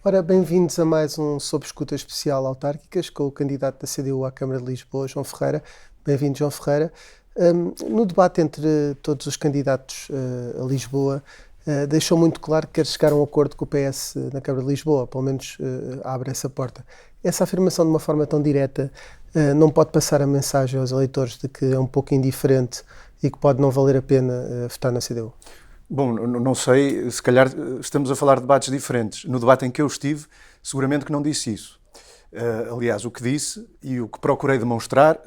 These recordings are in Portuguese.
Ora, bem-vindos a mais um Sob Escuta Especial Autárquicas com o candidato da CDU à Câmara de Lisboa, João Ferreira. Bem-vindo, João Ferreira. No debate entre todos os candidatos a Lisboa, deixou muito claro que quer chegar a um acordo com o PS na Câmara de Lisboa, pelo menos abre essa porta. Essa afirmação de uma forma tão direta não pode passar a mensagem aos eleitores de que é um pouco indiferente e que pode não valer a pena votar na CDU? Bom, não sei, se calhar estamos a falar de debates diferentes. No debate em que eu estive, seguramente que não disse isso. Aliás, o que disse e o que procurei demonstrar,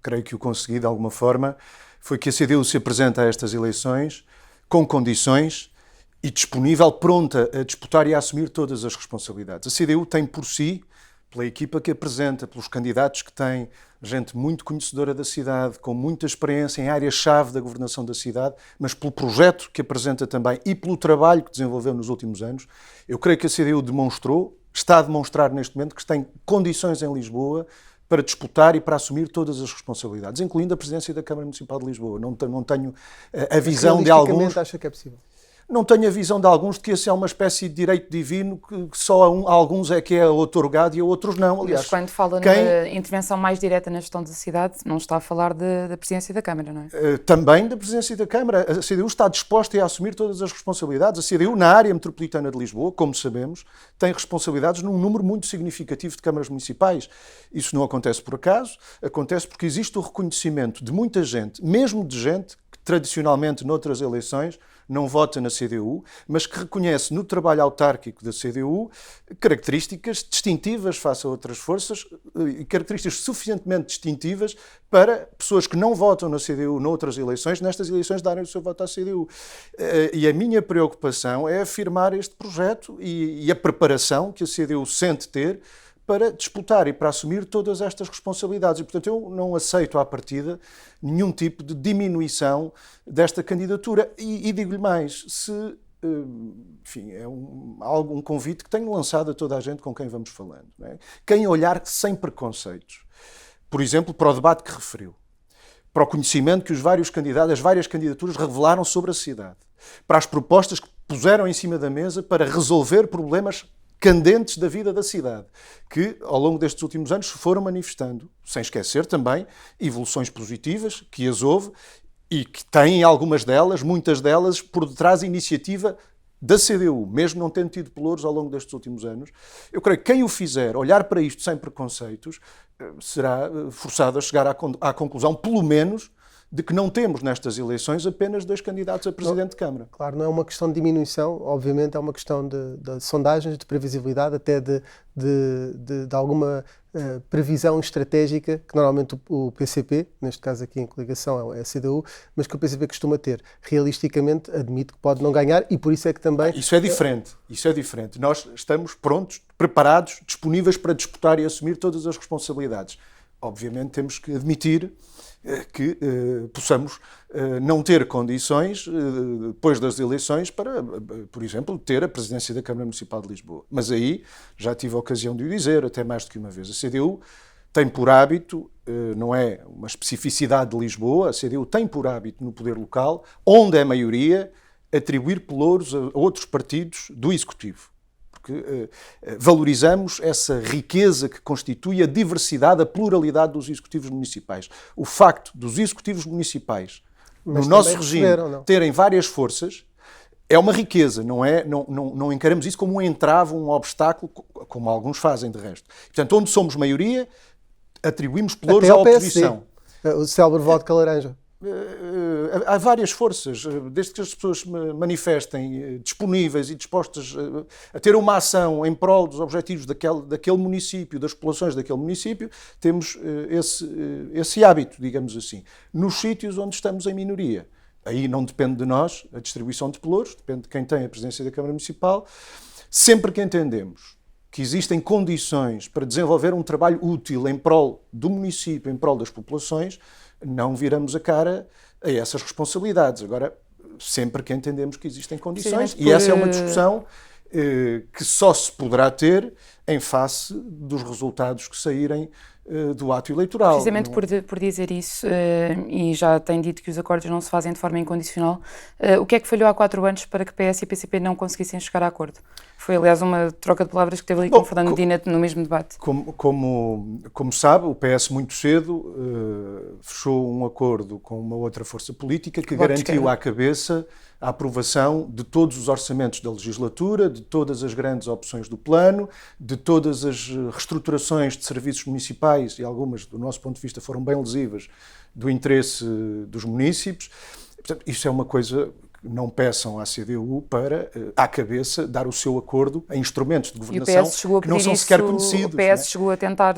creio que o consegui de alguma forma, foi que a CDU se apresenta a estas eleições com condições e disponível, pronta a disputar e a assumir todas as responsabilidades. A CDU tem por si, pela equipa que apresenta, pelos candidatos que tem, gente muito conhecedora da cidade, com muita experiência em áreas-chave da governação da cidade, mas pelo projeto que apresenta também e pelo trabalho que desenvolveu nos últimos anos, eu creio que a CDU demonstrou, está a demonstrar neste momento, que tem condições em Lisboa para disputar e para assumir todas as responsabilidades, incluindo a presidência da Câmara Municipal de Lisboa. Não tenho a visão de alguns... acha que é possível? Não tenho a visão de alguns de que esse é uma espécie de direito divino que só a alguns é que é otorgado e a outros não. Aliás, mas quando fala numa intervenção mais direta na gestão da cidade, não está a falar da presidência da Câmara, não é? Também da presidência da Câmara. A CDU está disposta a assumir todas as responsabilidades. A CDU, na área metropolitana de Lisboa, como sabemos, tem responsabilidades num número muito significativo de câmaras municipais. Isso não acontece por acaso, acontece porque existe o reconhecimento de muita gente, mesmo de gente que tradicionalmente noutras eleições não vota na CDU, mas que reconhece no trabalho autárquico da CDU características distintivas face a outras forças e características suficientemente distintivas para pessoas que não votam na CDU noutras eleições, nestas eleições darem o seu voto à CDU. E a minha preocupação é afirmar este projeto e a preparação que a CDU sente ter para disputar e para assumir todas estas responsabilidades. E, portanto, eu não aceito à partida nenhum tipo de diminuição desta candidatura. E digo-lhe mais, enfim, é um convite que tenho lançado a toda a gente com quem vamos falando. Não é? Quem olhar sem preconceitos, por exemplo, para o debate que referiu, para o conhecimento que os vários candidatos, as várias candidaturas revelaram sobre a cidade, para as propostas que puseram em cima da mesa para resolver problemas candentes da vida da cidade, que ao longo destes últimos anos se foram manifestando, sem esquecer também evoluções positivas que as houve e que têm algumas delas, muitas delas, por detrás da iniciativa da CDU, mesmo não tendo tido pelouros ao longo destes últimos anos. Eu creio que quem o fizer, olhar para isto sem preconceitos, será forçado a chegar à conclusão, pelo menos, de que não temos nestas eleições apenas 2 candidatos a Presidente de Câmara. Claro, não é uma questão de diminuição, obviamente é uma questão de sondagens, de previsibilidade, até de alguma previsão estratégica que normalmente o PCP, neste caso aqui em coligação é a CDU, mas que o PCP costuma ter. Realisticamente admite que pode não ganhar e por isso é que também... Isso é diferente. Nós estamos prontos, preparados, disponíveis para disputar e assumir todas as responsabilidades. Obviamente temos que admitir que possamos não ter condições depois das eleições para, por exemplo, ter a presidência da Câmara Municipal de Lisboa. Mas aí já tive a ocasião de o dizer, até mais do que uma vez. A CDU tem por hábito, não é uma especificidade de Lisboa, a CDU tem por hábito no poder local, onde é maioria, atribuir pelouros a outros partidos do Executivo. Porque valorizamos essa riqueza que constitui a diversidade, a pluralidade dos executivos municipais. O facto dos executivos municipais, no nosso regime, terem várias forças, é uma riqueza, não encaramos isso como um entrave, um obstáculo, como alguns fazem de resto. Portanto, onde somos maioria, atribuímos pelouros à oposição. O célebre voto de laranja. Há várias forças, desde que as pessoas se manifestem disponíveis e dispostas a ter uma ação em prol dos objetivos daquele município, das populações daquele município, temos esse hábito, digamos assim. Nos sítios onde estamos em minoria, aí não depende de nós a distribuição de pelouros, depende de quem tem a presidência da Câmara Municipal. Sempre que entendemos que existem condições para desenvolver um trabalho útil em prol do município, em prol das populações, não viramos a cara a essas responsabilidades. Agora, sempre que entendemos que existem condições, e essa é uma discussão que só se poderá ter em face dos resultados que saírem do ato eleitoral. Precisamente por dizer isso, e já tem dito que os acordos não se fazem de forma incondicional, o que é que falhou há 4 anos para que PS e PCP não conseguissem chegar a acordo? Foi, aliás, uma troca de palavras que teve ali com Fernando Medina no mesmo debate. Como sabe, o PS muito cedo fechou um acordo com uma outra força política que garantiu à cabeça a aprovação de todos os orçamentos da legislatura, de todas as grandes opções do plano, de todas as reestruturações de serviços municipais, e algumas, do nosso ponto de vista, foram bem lesivas do interesse dos munícipes. Portanto, isso é uma coisa que não peçam à CDU para, à cabeça, dar o seu acordo a instrumentos de governação que não são sequer conhecidos. O PS chegou a tentar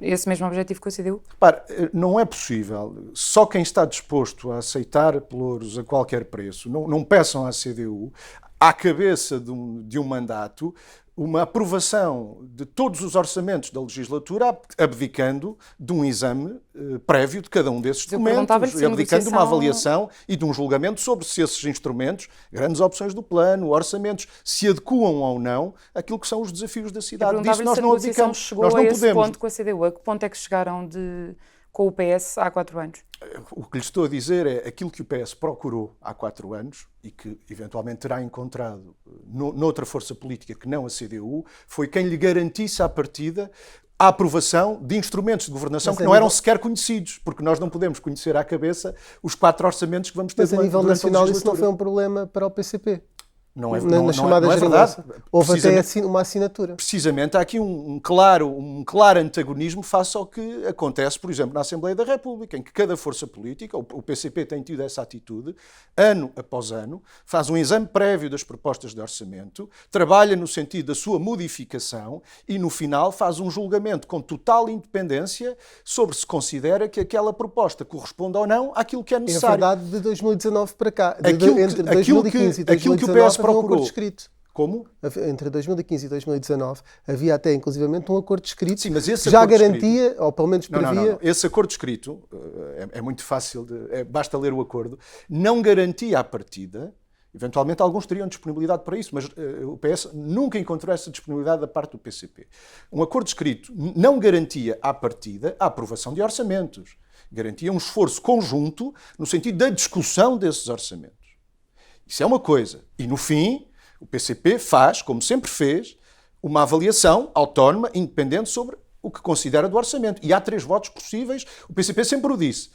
esse mesmo objetivo com a CDU? Repare, não é possível. Só quem está disposto a aceitar pelouros a qualquer preço, não peçam à CDU, à cabeça de um mandato, uma aprovação de todos os orçamentos da legislatura, abdicando de um exame prévio de cada um desses documentos, abdicando de uma avaliação e de um julgamento sobre se esses instrumentos, grandes opções do plano, orçamentos, se adequam ou não àquilo que são os desafios da cidade. Disso nós não abdicamos. Chegou nós não podemos. Esse ponto com a CDU, a que ponto é que chegaram com o PS há 4 anos? O que lhe estou a dizer é aquilo que o PS procurou há 4 anos e que eventualmente terá encontrado noutra força política que não a CDU, foi quem lhe garantisse à partida a aprovação de instrumentos de governação que não eram sequer conhecidos, porque nós não podemos conhecer à cabeça os 4 orçamentos que vamos ter durante a legislatura. Mas a nível nacional isso não foi um problema para o PCP? Não é verdade. Houve até uma assinatura. Precisamente, há aqui um claro antagonismo face ao que acontece, por exemplo, na Assembleia da República, em que cada força política, o PCP tem tido essa atitude, ano após ano, faz um exame prévio das propostas de orçamento, trabalha no sentido da sua modificação e, no final, faz um julgamento com total independência sobre se considera que aquela proposta corresponde ou não àquilo que é necessário. É verdade, de 2019 para cá, entre 2015 e 2019, havia um acordo escrito. Como? Entre 2015 e 2019 havia até inclusivamente um acordo escrito. Sim, mas esse já garantia, escrito, ou pelo menos previa... Não. Esse acordo escrito, é muito fácil, basta ler o acordo, não garantia à partida, eventualmente alguns teriam disponibilidade para isso, mas o PS nunca encontrou essa disponibilidade da parte do PCP. Um acordo escrito não garantia à partida a aprovação de orçamentos, garantia um esforço conjunto no sentido da discussão desses orçamentos. Isso é uma coisa. E, no fim, o PCP faz, como sempre fez, uma avaliação autónoma, independente sobre o que considera do orçamento. E há 3 votos possíveis. O PCP sempre o disse.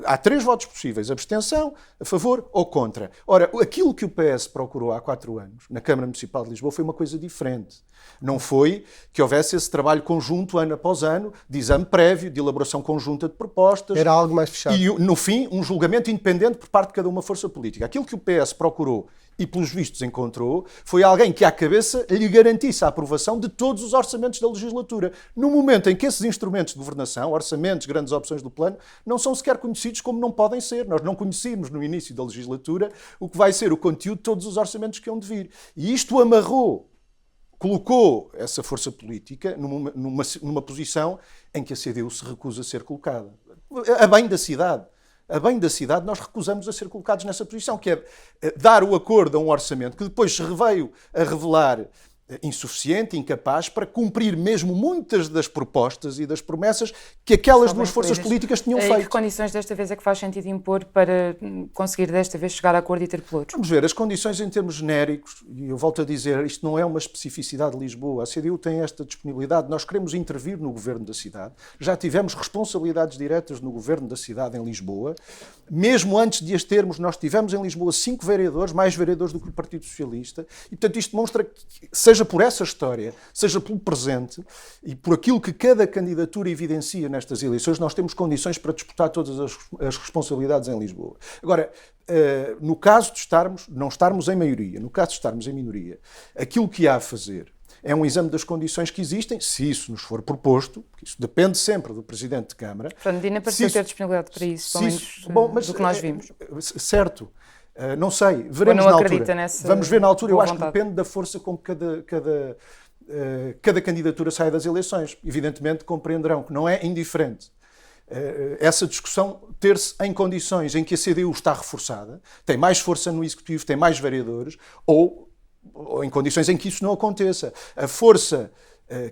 Há 3 votos possíveis. Abstenção, a favor ou contra. Ora, aquilo que o PS procurou há 4 anos na Câmara Municipal de Lisboa foi uma coisa diferente. Não foi que houvesse esse trabalho conjunto, ano após ano, de exame prévio, de elaboração conjunta de propostas. Era algo mais fechado. E, no fim, um julgamento independente por parte de cada uma força política. Aquilo que o PS procurou e, pelos vistos, encontrou, foi alguém que, à cabeça, lhe garantisse a aprovação de todos os orçamentos da legislatura. No momento em que esses instrumentos de governação, orçamentos, grandes opções do plano, não são sequer conhecidos como não podem ser. Nós não conhecíamos, no início da legislatura, o que vai ser o conteúdo de todos os orçamentos que hão de vir. E isto colocou essa força política numa posição em que a CDU se recusa a ser colocada. A bem da cidade. A bem da cidade, nós recusamos a ser colocados nessa posição, que é dar o acordo a um orçamento que depois se veio a revelar insuficiente, incapaz, para cumprir mesmo muitas das propostas e das promessas que aquelas 2 forças políticas tinham feito. E que condições desta vez é que faz sentido impor para conseguir desta vez chegar a acordo e ter pelouros? Vamos ver, as condições em termos genéricos, e eu volto a dizer, isto não é uma especificidade de Lisboa, a CDU tem esta disponibilidade, nós queremos intervir no governo da cidade, já tivemos responsabilidades diretas no governo da cidade em Lisboa, mesmo antes de as termos, nós tivemos em Lisboa 5 vereadores, mais vereadores do que o Partido Socialista, e portanto isto demonstra que, seja por essa história, seja pelo presente e por aquilo que cada candidatura evidencia nestas eleições, nós temos condições para disputar todas as responsabilidades em Lisboa. Agora, no caso de não estarmos em maioria, no caso de estarmos em minoria, aquilo que há a fazer é um exame das condições que existem, se isso nos for proposto, porque isso depende sempre do Presidente de Câmara. Fernando Medina pareceu ter disponibilidade para isso, pelo menos do que nós vimos. Certo. Não sei, veremos na altura. Vamos ver na altura, eu acho que depende da força com que cada candidatura sai das eleições. Evidentemente compreenderão que não é indiferente essa discussão ter-se em condições em que a CDU está reforçada, tem mais força no Executivo, tem mais vereadores, ou ou em condições em que isso não aconteça. A força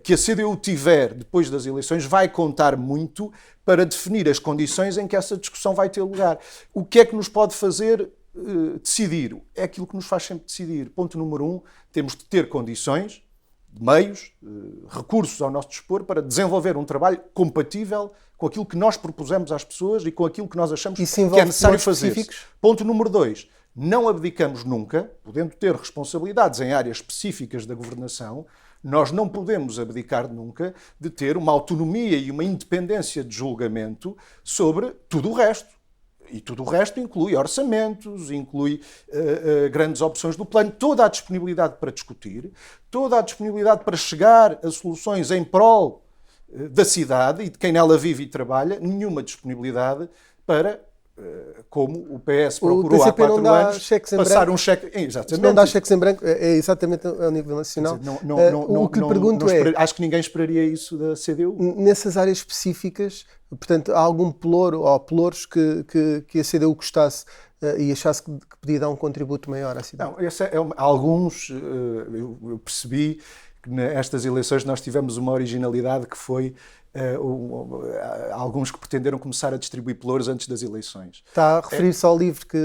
que a CDU tiver depois das eleições vai contar muito para definir as condições em que essa discussão vai ter lugar. O que é que nos pode fazer decidir? É aquilo que nos faz sempre decidir. Ponto número 1, temos de ter condições, meios, recursos ao nosso dispor para desenvolver um trabalho compatível com aquilo que nós propusemos às pessoas e com aquilo que nós achamos que é necessário fazer. Ponto número 2, não abdicamos nunca, podendo ter responsabilidades em áreas específicas da governação, nós não podemos abdicar nunca de ter uma autonomia e uma independência de julgamento sobre tudo o resto. E tudo o resto inclui orçamentos, inclui grandes opções do plano, toda a disponibilidade para discutir, toda a disponibilidade para chegar a soluções em prol da cidade e de quem nela vive e trabalha, nenhuma disponibilidade para, como o PS procurou há 4 anos, passar um cheque... Exatamente. Não dá cheques em branco, é exatamente ao nível nacional. O que lhe pergunto é... Acho que ninguém esperaria isso da CDU. Nessas áreas específicas, portanto, há algum pelouro ou pelouros que a CDU gostasse e achasse que podia dar um contributo maior à cidade? Não, alguns, eu percebi que nestas eleições nós tivemos uma originalidade que foi alguns que pretenderam começar a distribuir pelouros antes das eleições. Está a referir-se ao livro que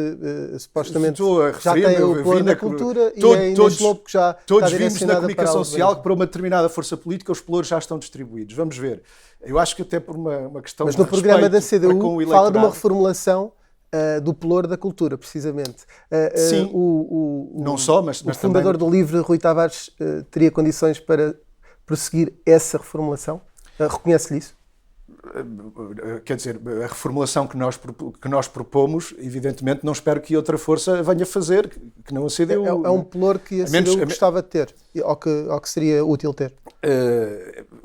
supostamente já tem o pelouro da cultura e é Inês Lobo que já está todos vimos na direcionada comunicação social que para uma determinada força política os pelouros já estão distribuídos. Vamos ver. Eu acho que até por uma questão Mas de no programa da respeito para com o CDU fala de uma eleitorado. reformulação do pelouro da cultura, precisamente. Sim, não só, mas o fundador do livro, Rui Tavares, teria condições para prosseguir essa reformulação? Reconhece-lhe isso? Quer dizer, a reformulação que nós propomos, evidentemente, não espero que outra força venha fazer, que não a CDU. É um pelouro que a CDU gostava de ter, ou que seria útil ter?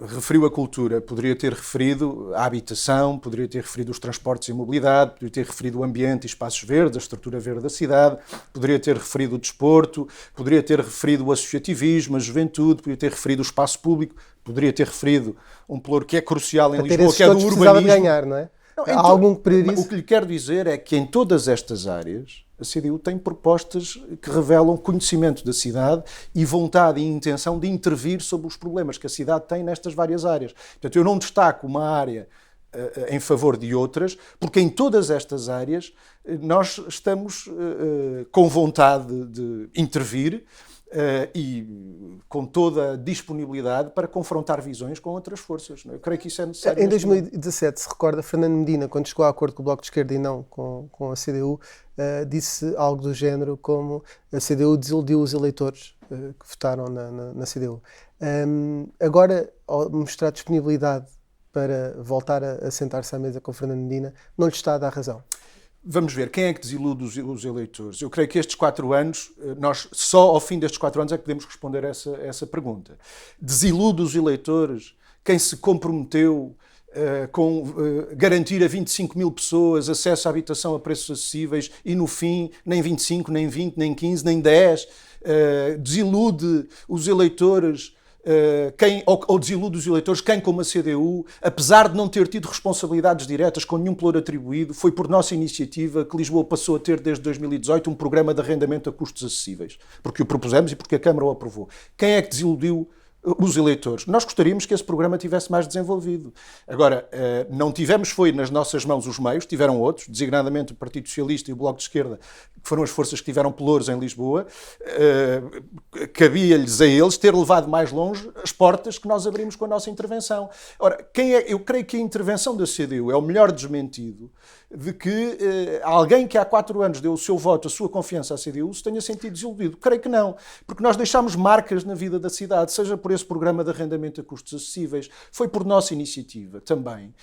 Referiu a cultura, poderia ter referido a habitação, poderia ter referido os transportes e mobilidade, poderia ter referido o ambiente e espaços verdes, a estrutura verde da cidade, poderia ter referido o desporto, poderia ter referido o associativismo, a juventude, poderia ter referido o espaço público, poderia ter referido um pelouro que é crucial em Lisboa, que é do urbanismo. De ganhar, não é? Não, há algum que priorize? O que lhe quero dizer é que em todas estas áreas a CDU tem propostas que revelam conhecimento da cidade e vontade e intenção de intervir sobre os problemas que a cidade tem nestas várias áreas. Portanto, eu não destaco uma área em favor de outras, porque em todas estas áreas nós estamos com vontade de intervir e com toda a disponibilidade para confrontar visões com outras forças. Eu creio que isso é necessário. Em 2017, se recorda, Fernando Medina, quando chegou a acordo com o Bloco de Esquerda e não com a CDU, disse algo do género como a CDU desiludiu os eleitores que votaram na CDU. Agora, ao mostrar disponibilidade para voltar a sentar-se à mesa com Fernando Medina, não lhe está a dar razão? Vamos ver, quem é que desilude os eleitores? Eu creio que estes 4 anos, nós só ao fim destes 4 anos é que podemos responder essa pergunta. Desilude os eleitores quem se comprometeu com garantir a 25 mil pessoas acesso à habitação a preços acessíveis e no fim nem 25, nem 20, nem 15, nem 10. Desilude os eleitores ou desilude os eleitores quem, como a CDU, apesar de não ter tido responsabilidades diretas com nenhum pelouro atribuído, foi por nossa iniciativa que Lisboa passou a ter desde 2018 um programa de arrendamento a custos acessíveis, porque o propusemos e porque a Câmara o aprovou. Quem é que desiludiu os eleitores? Nós gostaríamos que esse programa tivesse mais desenvolvido. Agora, não tivemos, foi nas nossas mãos os meios, tiveram outros, designadamente o Partido Socialista e o Bloco de Esquerda, que foram as forças que tiveram pelouros em Lisboa, cabia-lhes a eles ter levado mais longe as portas que nós abrimos com a nossa intervenção. Ora, eu creio que a intervenção da CDU é o melhor desmentido de que alguém que há 4 anos deu o seu voto, a sua confiança à CDU, se tenha sentido desiludido. Creio que não, porque nós deixámos marcas na vida da cidade, seja por esse programa de arrendamento a custos acessíveis, foi por nossa iniciativa também,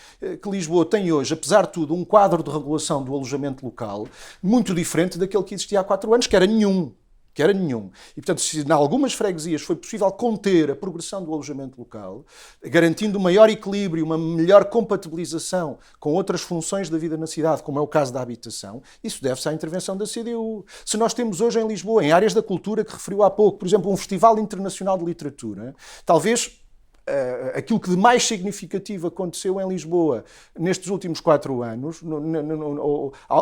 que Lisboa tem hoje, apesar de tudo, um quadro de regulação do alojamento local muito diferente daquele que existia há 4 anos, que era nenhum. E, portanto, se em algumas freguesias foi possível conter a progressão do alojamento local, garantindo um maior equilíbrio, uma melhor compatibilização com outras funções da vida na cidade, como é o caso da habitação, isso deve-se à intervenção da CDU. Se nós temos hoje em Lisboa, em áreas da cultura que referiu há pouco, por exemplo, um Festival Internacional de Literatura, talvez aquilo que de mais significativo aconteceu em Lisboa nestes últimos 4 anos,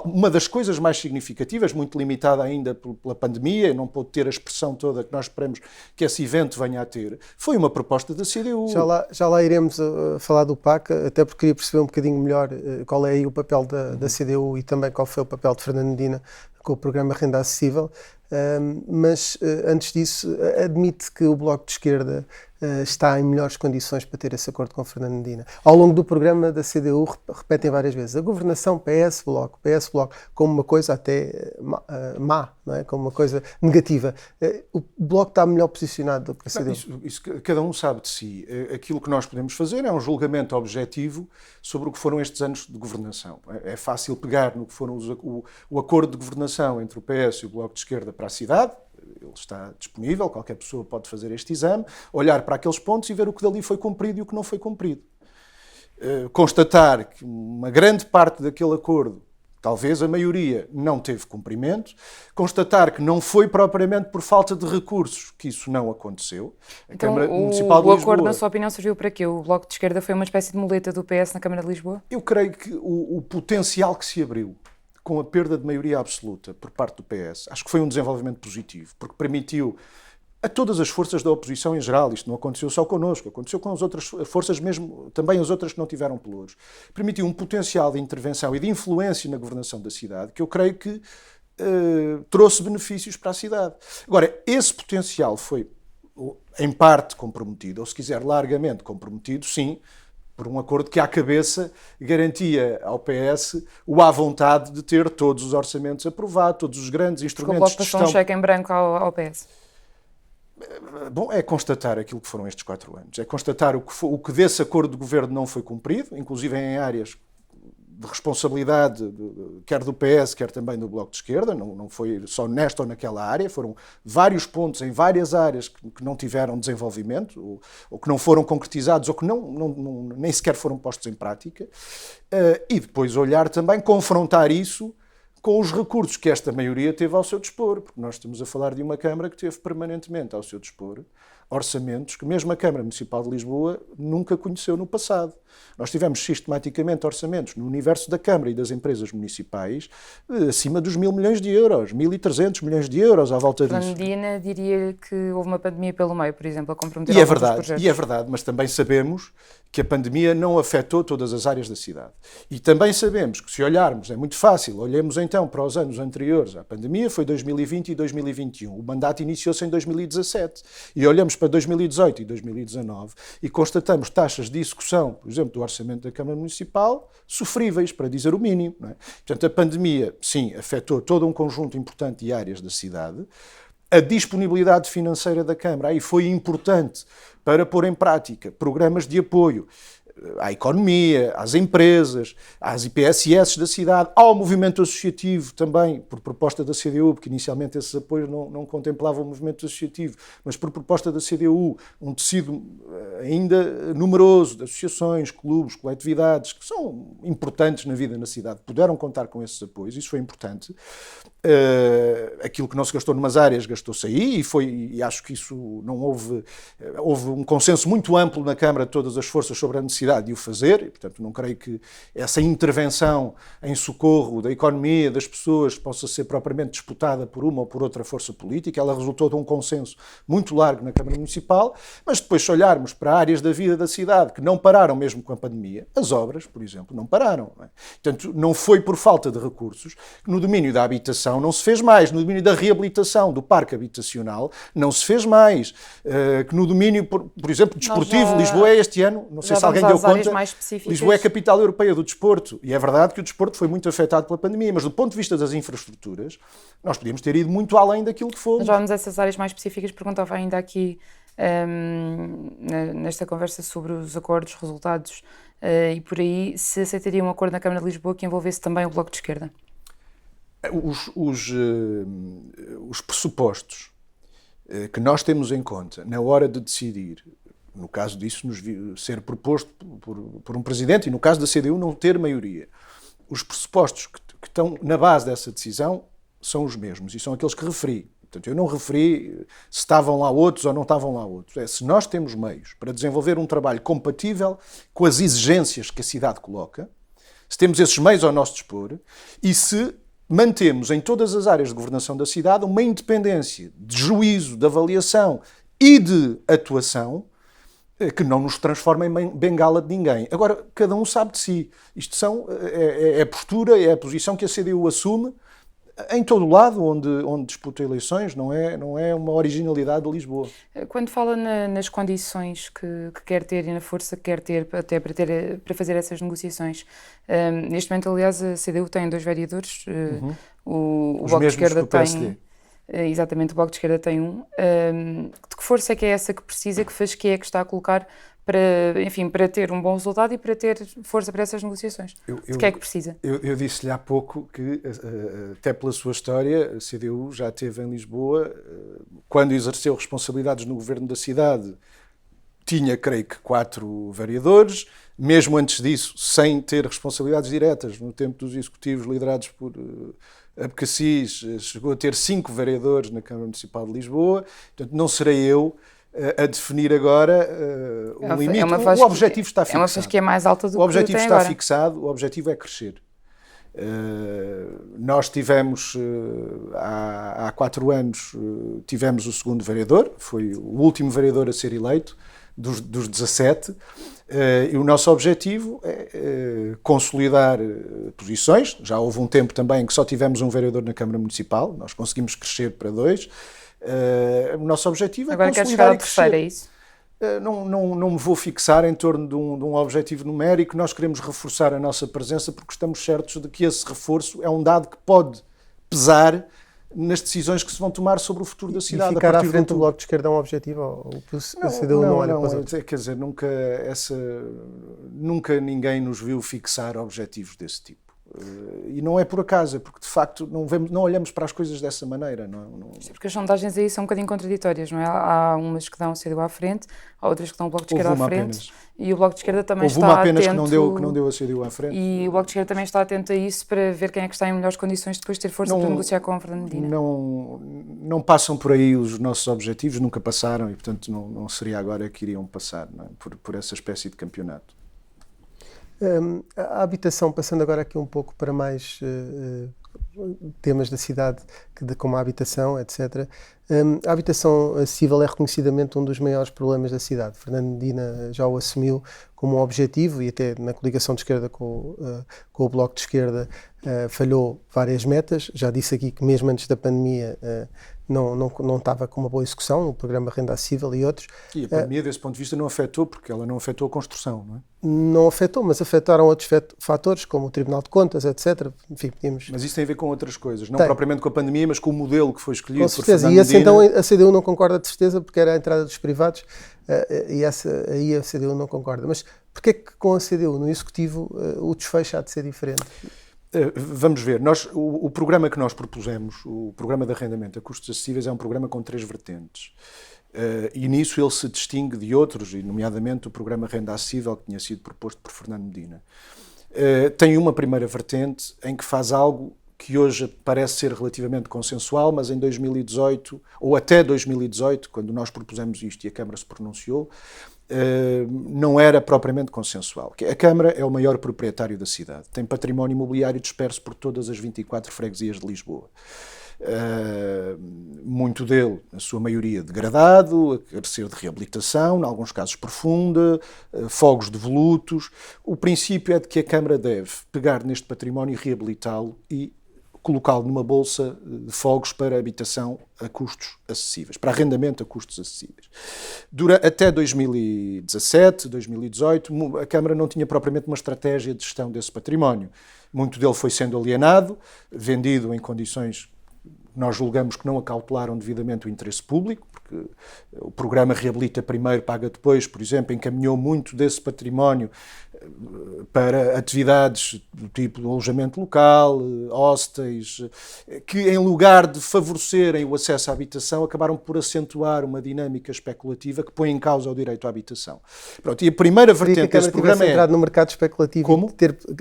uma das coisas mais significativas, muito limitada ainda pela pandemia, não pôde ter a expressão toda que nós esperamos que esse evento venha a ter, foi uma proposta da CDU. Já lá iremos falar do PAC, até porque queria perceber um bocadinho melhor qual é aí o papel da CDU e também qual foi o papel de Fernando Medina com o programa Renda Acessível. Mas antes disso, admite que o Bloco de Esquerda está em melhores condições para ter esse acordo com Fernando Medina. Ao longo do programa da CDU repetem várias vezes a governação PS-Bloco, como uma coisa até má, não é? Como uma coisa negativa. O Bloco está melhor posicionado do que a CDU. Isso cada um sabe de si. Aquilo que nós podemos fazer é um julgamento objetivo sobre o que foram estes anos de governação. É fácil pegar no que foram o acordo de governação entre o PS e o Bloco de Esquerda para a cidade. Ele está disponível, qualquer pessoa pode fazer este exame, olhar para aqueles pontos e ver o que dali foi cumprido e o que não foi cumprido. Constatar que uma grande parte daquele acordo, talvez a maioria, não teve cumprimento. Constatar que não foi propriamente por falta de recursos que isso não aconteceu. Então, o acordo, na sua opinião, serviu para quê? O Bloco de Esquerda foi uma espécie de muleta do PS na Câmara de Lisboa? Eu creio que o potencial que se abriu com a perda de maioria absoluta por parte do PS, acho que foi um desenvolvimento positivo, porque permitiu a todas as forças da oposição em geral, isto não aconteceu só connosco, aconteceu com as outras forças mesmo, também as outras que não tiveram pelouros, permitiu um potencial de intervenção e de influência na governação da cidade, que eu creio que trouxe benefícios para a cidade. Agora, esse potencial foi, em parte, comprometido, ou se quiser, largamente comprometido, sim, por um acordo que, à cabeça, garantia ao PS o à vontade de ter todos os orçamentos aprovados, todos os grandes instrumentos de gestão. Um cheque em branco ao PS. Bom, é constatar aquilo que foram estes 4 anos. É constatar o que desse acordo de governo não foi cumprido, inclusive em áreas de responsabilidade, quer do PS, quer também do Bloco de Esquerda, não foi só nesta ou naquela área, foram vários pontos em várias áreas que não tiveram desenvolvimento, ou que não foram concretizados, ou que nem sequer foram postos em prática, e depois olhar também, confrontar isso com os recursos que esta maioria teve ao seu dispor, porque nós estamos a falar de uma Câmara que teve permanentemente ao seu dispor orçamentos que mesmo a Câmara Municipal de Lisboa nunca conheceu no passado. Nós tivemos sistematicamente orçamentos no universo da Câmara e das empresas municipais acima dos 1.000 milhões de euros, 1.300 milhões de euros à volta disso. Medina diria que houve uma pandemia pelo meio, por exemplo, a comprometer alguns projetos. E é verdade, mas também sabemos que a pandemia não afetou todas as áreas da cidade. E também sabemos que, se olharmos, é muito fácil, olhemos então para os anos anteriores à pandemia, foi 2020 e 2021. O mandato iniciou-se em 2017. E olhamos para 2018 e 2019 e constatamos taxas de execução, por exemplo, do orçamento da Câmara Municipal, sofríveis, para dizer o mínimo. Não é? Portanto, a pandemia, sim, afetou todo um conjunto importante de áreas da cidade. A disponibilidade financeira da Câmara aí foi importante para pôr em prática programas de apoio à economia, às empresas, às IPSS da cidade, ao movimento associativo também, por proposta da CDU, porque inicialmente esses apoios não contemplavam o movimento associativo, mas por proposta da CDU, um tecido ainda numeroso de associações, clubes, coletividades, que são importantes na vida na cidade, puderam contar com esses apoios, isso foi importante. Aquilo que não se gastou numas áreas gastou-se aí e acho que isso não houve um consenso muito amplo na Câmara de todas as forças sobre a necessidade de o fazer e, portanto, não creio que essa intervenção em socorro da economia, das pessoas, possa ser propriamente disputada por uma ou por outra força política. Ela resultou de um consenso muito largo na Câmara Municipal, mas depois, se olharmos para áreas da vida da cidade que não pararam mesmo com a pandemia, as obras, por exemplo, não pararam. Não é? Portanto, não foi por falta de recursos que no domínio da habitação não se fez mais, no domínio da reabilitação do parque habitacional não se fez mais, que no domínio, por exemplo, desportivo, Lisboa é este ano, não sei se alguém deu conta, Lisboa é a capital europeia do desporto, e é verdade que o desporto foi muito afetado pela pandemia, mas do ponto de vista das infraestruturas, nós podíamos ter ido muito além daquilo que fomos. Já vamos a essas áreas mais específicas, perguntava ainda aqui, nesta conversa sobre os acordos, resultados, e por aí, se aceitaria um acordo na Câmara de Lisboa que envolvesse também o Bloco de Esquerda? Os pressupostos que nós temos em conta na hora de decidir, no caso disso ser proposto por um presidente e no caso da CDU não ter maioria, os pressupostos que estão na base dessa decisão são os mesmos e são aqueles que referi. Portanto, eu não referi se estavam lá outros ou não estavam lá outros. É se nós temos meios para desenvolver um trabalho compatível com as exigências que a cidade coloca, se temos esses meios ao nosso dispor e se mantemos em todas as áreas de governação da cidade uma independência de juízo, de avaliação e de atuação que não nos transforma em bengala de ninguém. Agora, cada um sabe de si. Isto é a postura, é a posição que a CDU assume em todo o lado onde disputa eleições, não é uma originalidade de Lisboa. Quando fala nas condições que quer ter e na força que quer ter até para fazer essas negociações, neste momento, aliás, a CDU tem 2 vereadores, o Bloco de Esquerda tem... Exatamente, o Bloco de Esquerda tem 1. De que força é que é essa que precisa, que fasquia é que está a colocar para ter um bom resultado e para ter força para essas negociações? De que é que precisa? Eu disse-lhe há pouco que, até pela sua história, a CDU já esteve em Lisboa, quando exerceu responsabilidades no governo da cidade, tinha, creio que, 4 vereadores, mesmo antes disso, sem ter responsabilidades diretas, no tempo dos executivos liderados por Abcacis, chegou a ter 5 vereadores na Câmara Municipal de Lisboa. Portanto, não serei eu a definir agora o limite. O objetivo está fixado. É uma fasquia mais alta do que o objetivo tem está agora. fixado, o objetivo é crescer. Nós tivemos, há 4 anos, tivemos o 2º vereador, foi o último vereador a ser eleito, dos 17, e o nosso objetivo é consolidar posições. Já houve um tempo também que só tivemos um vereador na Câmara Municipal, nós conseguimos crescer para 2. O nosso objetivo é agora consolidar e crescer. Agora quer chegar ao terceiro, é isso? Não me vou fixar em torno de um objetivo numérico. Nós queremos reforçar a nossa presença porque estamos certos de que esse reforço é um dado que pode pesar nas decisões que se vão tomar sobre o futuro da cidade. E ficar à frente do Bloco de Esquerda é um objetivo? Ou a CDU não olha para os outros? Quer dizer, nunca ninguém nos viu fixar objetivos desse tipo. E não é por acaso, é porque de facto não olhamos para as coisas dessa maneira. Porque as sondagens aí são um bocadinho contraditórias, não é? Há umas que dão a CDU à frente, há outras que dão o Bloco de Esquerda à frente. Apenas. E o Bloco de Esquerda também Houve está uma apenas atento... que não deu a CDU à frente. E o Bloco de Esquerda também está atento a isso para ver quem é que está em melhores condições depois de ter força para negociar com o Fernando Medina. Não passam por aí os nossos objetivos, nunca passaram e, portanto, não seria agora que iriam passar, não é? por essa espécie de campeonato. A habitação, passando agora aqui um pouco para mais temas da cidade, como a habitação, etc. A habitação acessível é reconhecidamente um dos maiores problemas da cidade. Fernando Medina já o assumiu como um objetivo e até na coligação de esquerda com o Bloco de Esquerda falhou várias metas. Já disse aqui que mesmo antes da pandemia não estava com uma boa execução, o programa Renda Acessível e outros. E a pandemia, desse ponto de vista, não afetou, porque ela não afetou a construção, não é? Não afetou, mas afetaram outros fatores, como o Tribunal de Contas, etc. Enfim, podíamos... Mas isso tem a ver com outras coisas, não propriamente com a pandemia, mas com o modelo que foi escolhido por Fernando Medina. E assim, então a CDU não concorda de certeza, porque era a entrada dos privados, e aí a CDU não concorda. Mas porquê é que com a CDU no Executivo o desfecho há de ser diferente? Vamos ver, o programa que nós propusemos, o programa de arrendamento a custos acessíveis, é um programa com 3 vertentes. E nisso ele se distingue de outros, e nomeadamente o programa Renda Acessível, que tinha sido proposto por Fernando Medina. Tem uma primeira vertente em que faz algo que hoje parece ser relativamente consensual, mas em 2018, ou até 2018, quando nós propusemos isto e a Câmara se pronunciou, não era propriamente consensual. A Câmara é o maior proprietário da cidade, tem património imobiliário disperso por todas as 24 freguesias de Lisboa. Muito dele, a sua maioria degradado, a carecer de reabilitação, em alguns casos profunda, fogos devolutos. O princípio é de que a Câmara deve pegar neste património e reabilitá-lo e colocá-lo numa bolsa de fogos para habitação a custos acessíveis, para arrendamento a custos acessíveis. Até 2017, 2018, a Câmara não tinha propriamente uma estratégia de gestão desse património. Muito dele foi sendo alienado, vendido em condições que nós julgamos que não acautelaram devidamente o interesse público, porque o programa Reabilita Primeiro, Paga Depois, por exemplo, encaminhou muito desse património para atividades do tipo de alojamento local, hostéis, que em lugar de favorecerem o acesso à habitação, acabaram por acentuar uma dinâmica especulativa que põe em causa o direito à habitação. Pronto, e a primeira vertente desse programa entrado no mercado especulativo. Como?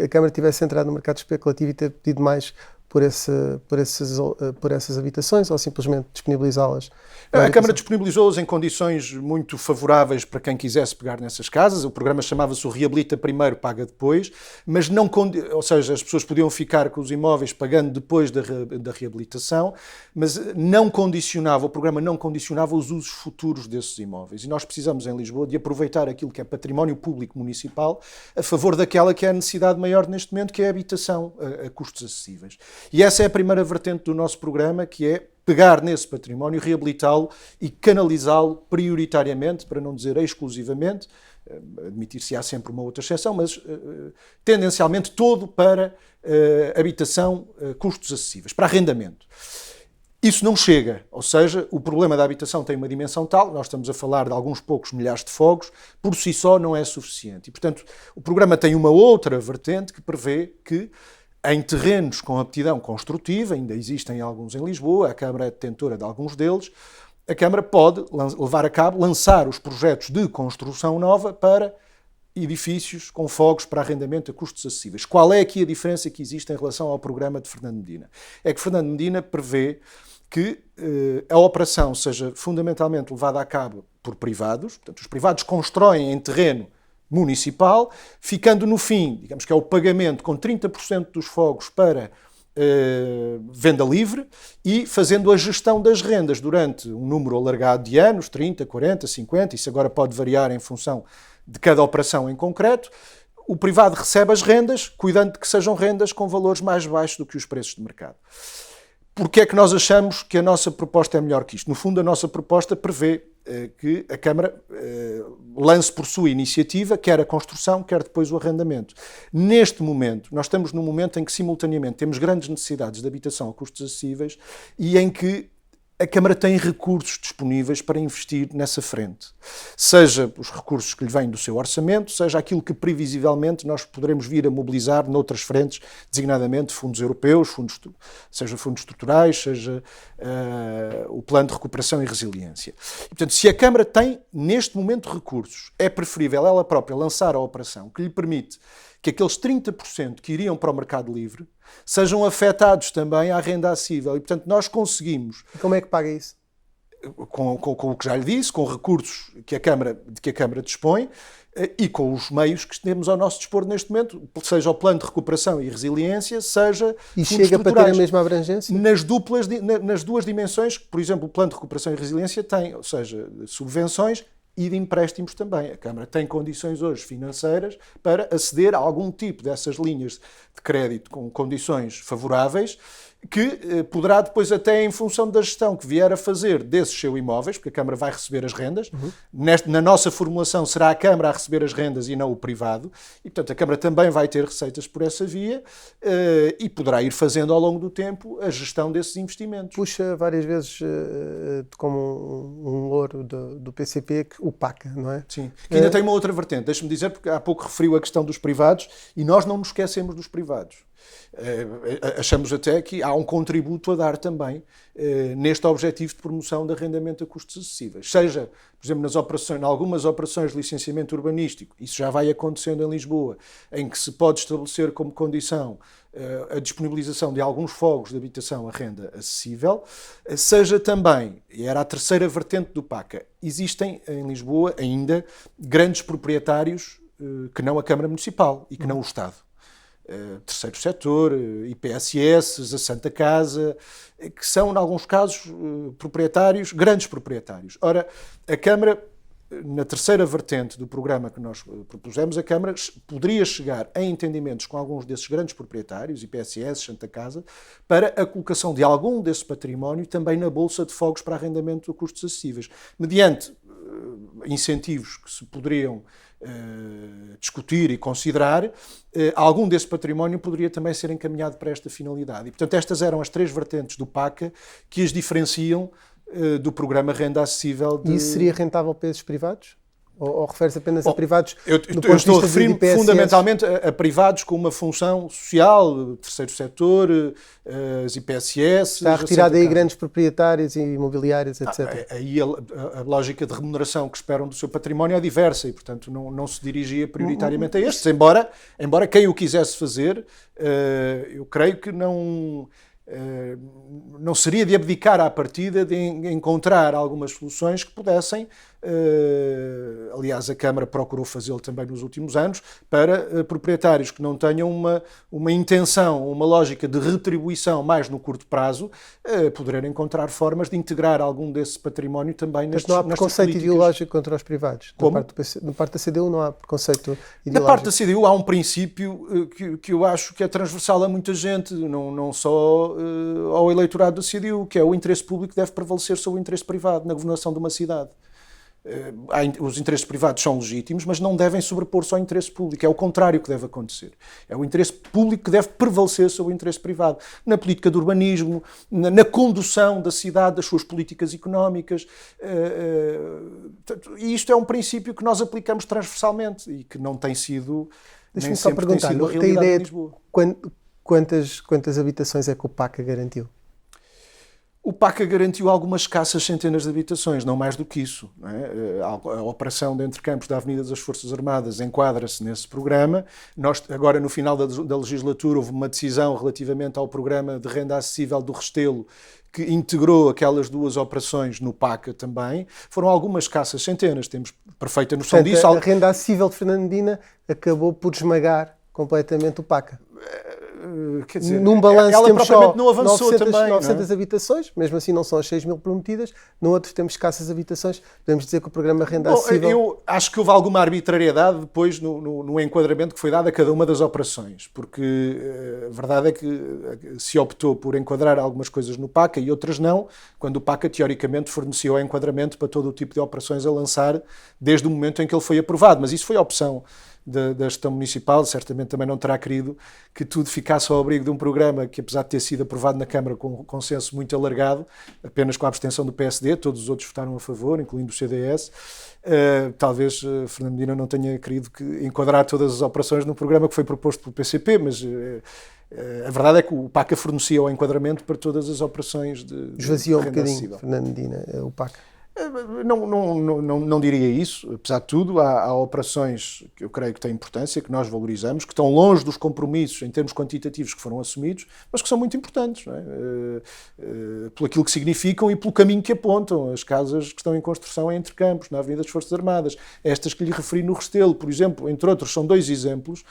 A Câmara tivesse entrado no mercado especulativo e ter pedido mais por essas habitações ou simplesmente disponibilizá-las? A Câmara disponibilizou-as em condições muito favoráveis para quem quisesse pegar nessas casas. O programa chamava-se o Reabilita Primeiro, Paga Depois, mas não, ou seja, as pessoas podiam ficar com os imóveis pagando depois da reabilitação, mas o programa não condicionava os usos futuros desses imóveis. E nós precisamos, em Lisboa, de aproveitar aquilo que é património público municipal a favor daquela que é a necessidade maior neste momento, que é a habitação a custos acessíveis. E essa é a primeira vertente do nosso programa, que é pegar nesse património, reabilitá-lo e canalizá-lo prioritariamente, para não dizer exclusivamente, admitir-se-á sempre uma outra exceção, mas tendencialmente todo para habitação, custos acessíveis, para arrendamento. Isso não chega, ou seja, o problema da habitação tem uma dimensão tal, nós estamos a falar de alguns poucos milhares de fogos, por si só não é suficiente. E, portanto, o programa tem uma outra vertente que prevê que em terrenos com aptidão construtiva, ainda existem alguns em Lisboa, a Câmara é detentora de alguns deles, a Câmara pode levar a cabo, lançar os projetos de construção nova para edifícios com fogos para arrendamento a custos acessíveis. Qual é aqui a diferença que existe em relação ao programa de Fernando Medina? É que Fernando Medina prevê que a operação seja fundamentalmente levada a cabo por privados, portanto, os privados constroem em terreno municipal, ficando no fim, digamos que é o pagamento com 30% dos fogos para venda livre e fazendo a gestão das rendas durante um número alargado de anos, 30, 40, 50, isso agora pode variar em função de cada operação em concreto. O privado recebe as rendas, cuidando de que sejam rendas com valores mais baixos do que os preços de mercado. Porque é que nós achamos que a nossa proposta é melhor que isto? No fundo, a nossa proposta prevê que a Câmara lance por sua iniciativa quer a construção, quer depois o arrendamento. Neste momento, nós estamos num momento em que simultaneamente temos grandes necessidades de habitação a custos acessíveis e em que a Câmara tem recursos disponíveis para investir nessa frente. Seja os recursos que lhe vêm do seu orçamento, seja aquilo que previsivelmente nós poderemos vir a mobilizar noutras frentes, designadamente fundos europeus, seja fundos estruturais, seja o Plano de Recuperação e Resiliência. E, portanto, se a Câmara tem, neste momento, recursos, é preferível ela própria lançar a operação que lhe permite que aqueles 30% que iriam para o mercado livre sejam afetados também à renda acessível. E, portanto, nós conseguimos... E como é que paga isso? Com o que já lhe disse, com recursos de que a Câmara dispõe e com os meios que temos ao nosso dispor neste momento, seja o Plano de Recuperação e Resiliência, seja e chega para ter a mesma abrangência? Nas duas dimensões que, por exemplo, o Plano de Recuperação e Resiliência tem, ou seja, subvenções e de empréstimos também. A Câmara tem condições hoje financeiras para aceder a algum tipo dessas linhas de crédito com condições favoráveis que poderá depois, até em função da gestão que vier a fazer desses seus imóveis, porque a Câmara vai receber as rendas, na nossa formulação será a Câmara a receber as rendas e não o privado, e portanto a Câmara também vai ter receitas por essa via e poderá ir fazendo ao longo do tempo a gestão desses investimentos. Puxa várias vezes como um louro do PCP, o PACA, não é? Sim, que ainda tem uma outra vertente, deixe-me dizer, porque há pouco referiu a questão dos privados e nós não nos esquecemos dos privados. Achamos até que há um contributo a dar também neste objetivo de promoção de arrendamento a custos acessíveis. Seja, por exemplo, em algumas operações de licenciamento urbanístico, isso já vai acontecendo em Lisboa, em que se pode estabelecer como condição a disponibilização de alguns fogos de habitação a renda acessível, seja também, e era a terceira vertente do PACA, existem em Lisboa ainda grandes proprietários que não a Câmara Municipal e que não o Estado. Terceiro setor, IPSS, a Santa Casa, que são, em alguns casos, grandes proprietários. Ora, a Câmara, na terceira vertente do programa que nós propusemos, a Câmara poderia chegar a entendimentos com alguns desses grandes proprietários, IPSS, Santa Casa, para a colocação de algum desse património também na Bolsa de Fogos para arrendamento a custos acessíveis, mediante incentivos que se poderiam discutir e considerar, algum desse património poderia também ser encaminhado para esta finalidade. E, portanto, estas eram as três vertentes do PACA que as diferenciam do programa Renda Acessível. E isso seria rentável para esses privados? Ou referes apenas a privados? Eu estou a referir-me fundamentalmente a privados com uma função social, terceiro setor, as IPSS... Está a retirar daí grandes proprietários e imobiliários, etc. Aí a lógica de remuneração que esperam do seu património é diversa e, portanto, não se dirigia prioritariamente a estes, embora quem o quisesse fazer, eu creio que não seria de abdicar à partida de encontrar algumas soluções que pudessem, aliás a Câmara procurou fazê-lo também nos últimos anos, para proprietários que não tenham uma intenção, uma lógica de retribuição mais no curto prazo, poderem encontrar formas de integrar algum desse património também nestas políticas. Mas não há preconceito ideológico contra os privados? Como? Na parte da CDU não há preconceito ideológico? Na parte da CDU há um princípio que eu acho que é transversal a muita gente, não só ao eleitorado da CDU, que é o interesse público deve prevalecer sobre o interesse privado na governação de uma cidade. Os interesses privados são legítimos, mas não devem sobrepor-se ao interesse público. É o contrário que deve acontecer. É o interesse público que deve prevalecer sobre o interesse privado. Na política de urbanismo, na condução da cidade, das suas políticas económicas. E isto é um princípio que nós aplicamos transversalmente e que não tem sido... Deixa-me só perguntar, tem ideia de quantas habitações é que o PACA garantiu? O PACA garantiu algumas escassas centenas de habitações, não mais do que isso. Não é? A operação de Entre Campos da Avenida das Forças Armadas enquadra-se nesse programa. Nós, agora, no final da legislatura, houve uma decisão relativamente ao programa de renda acessível do Restelo, que integrou aquelas duas operações no PACA também. Foram algumas escassas centenas, temos perfeita noção disso. A renda acessível de Fernando Medina acabou por esmagar completamente o PACA. Quer dizer, num balanço ela temos propriamente só não avançou 900 habitações, mesmo assim não são as 6.000 prometidas, no outro temos escassas habitações, podemos dizer que o programa Renda Acessível... Eu acho que houve alguma arbitrariedade depois no enquadramento que foi dado a cada uma das operações, porque a verdade é que se optou por enquadrar algumas coisas no PACA e outras não, quando o PACA teoricamente forneceu o enquadramento para todo o tipo de operações a lançar desde o momento em que ele foi aprovado, mas isso foi a opção da gestão municipal, certamente também não terá querido que tudo ficasse ao abrigo de um programa que, apesar de ter sido aprovado na Câmara com um consenso muito alargado, apenas com a abstenção do PSD, todos os outros votaram a favor, incluindo o CDS, talvez Fernando Medina não tenha querido enquadrar todas as operações num programa que foi proposto pelo PCP, mas a verdade é que o PACA fornecia o enquadramento para todas as operações de esvaziou um renda bocadinho, acessível. Fernando Medina, o PACA. Não diria isso. Apesar de tudo, há operações que eu creio que têm importância, que nós valorizamos, que estão longe dos compromissos em termos quantitativos que foram assumidos, mas que são muito importantes, não é? Por aquilo que significam e pelo caminho que apontam. As casas que estão em construção em Entre Campos, na Avenida das Forças Armadas, estas que lhe referi no Restelo, por exemplo, entre outros, são dois exemplos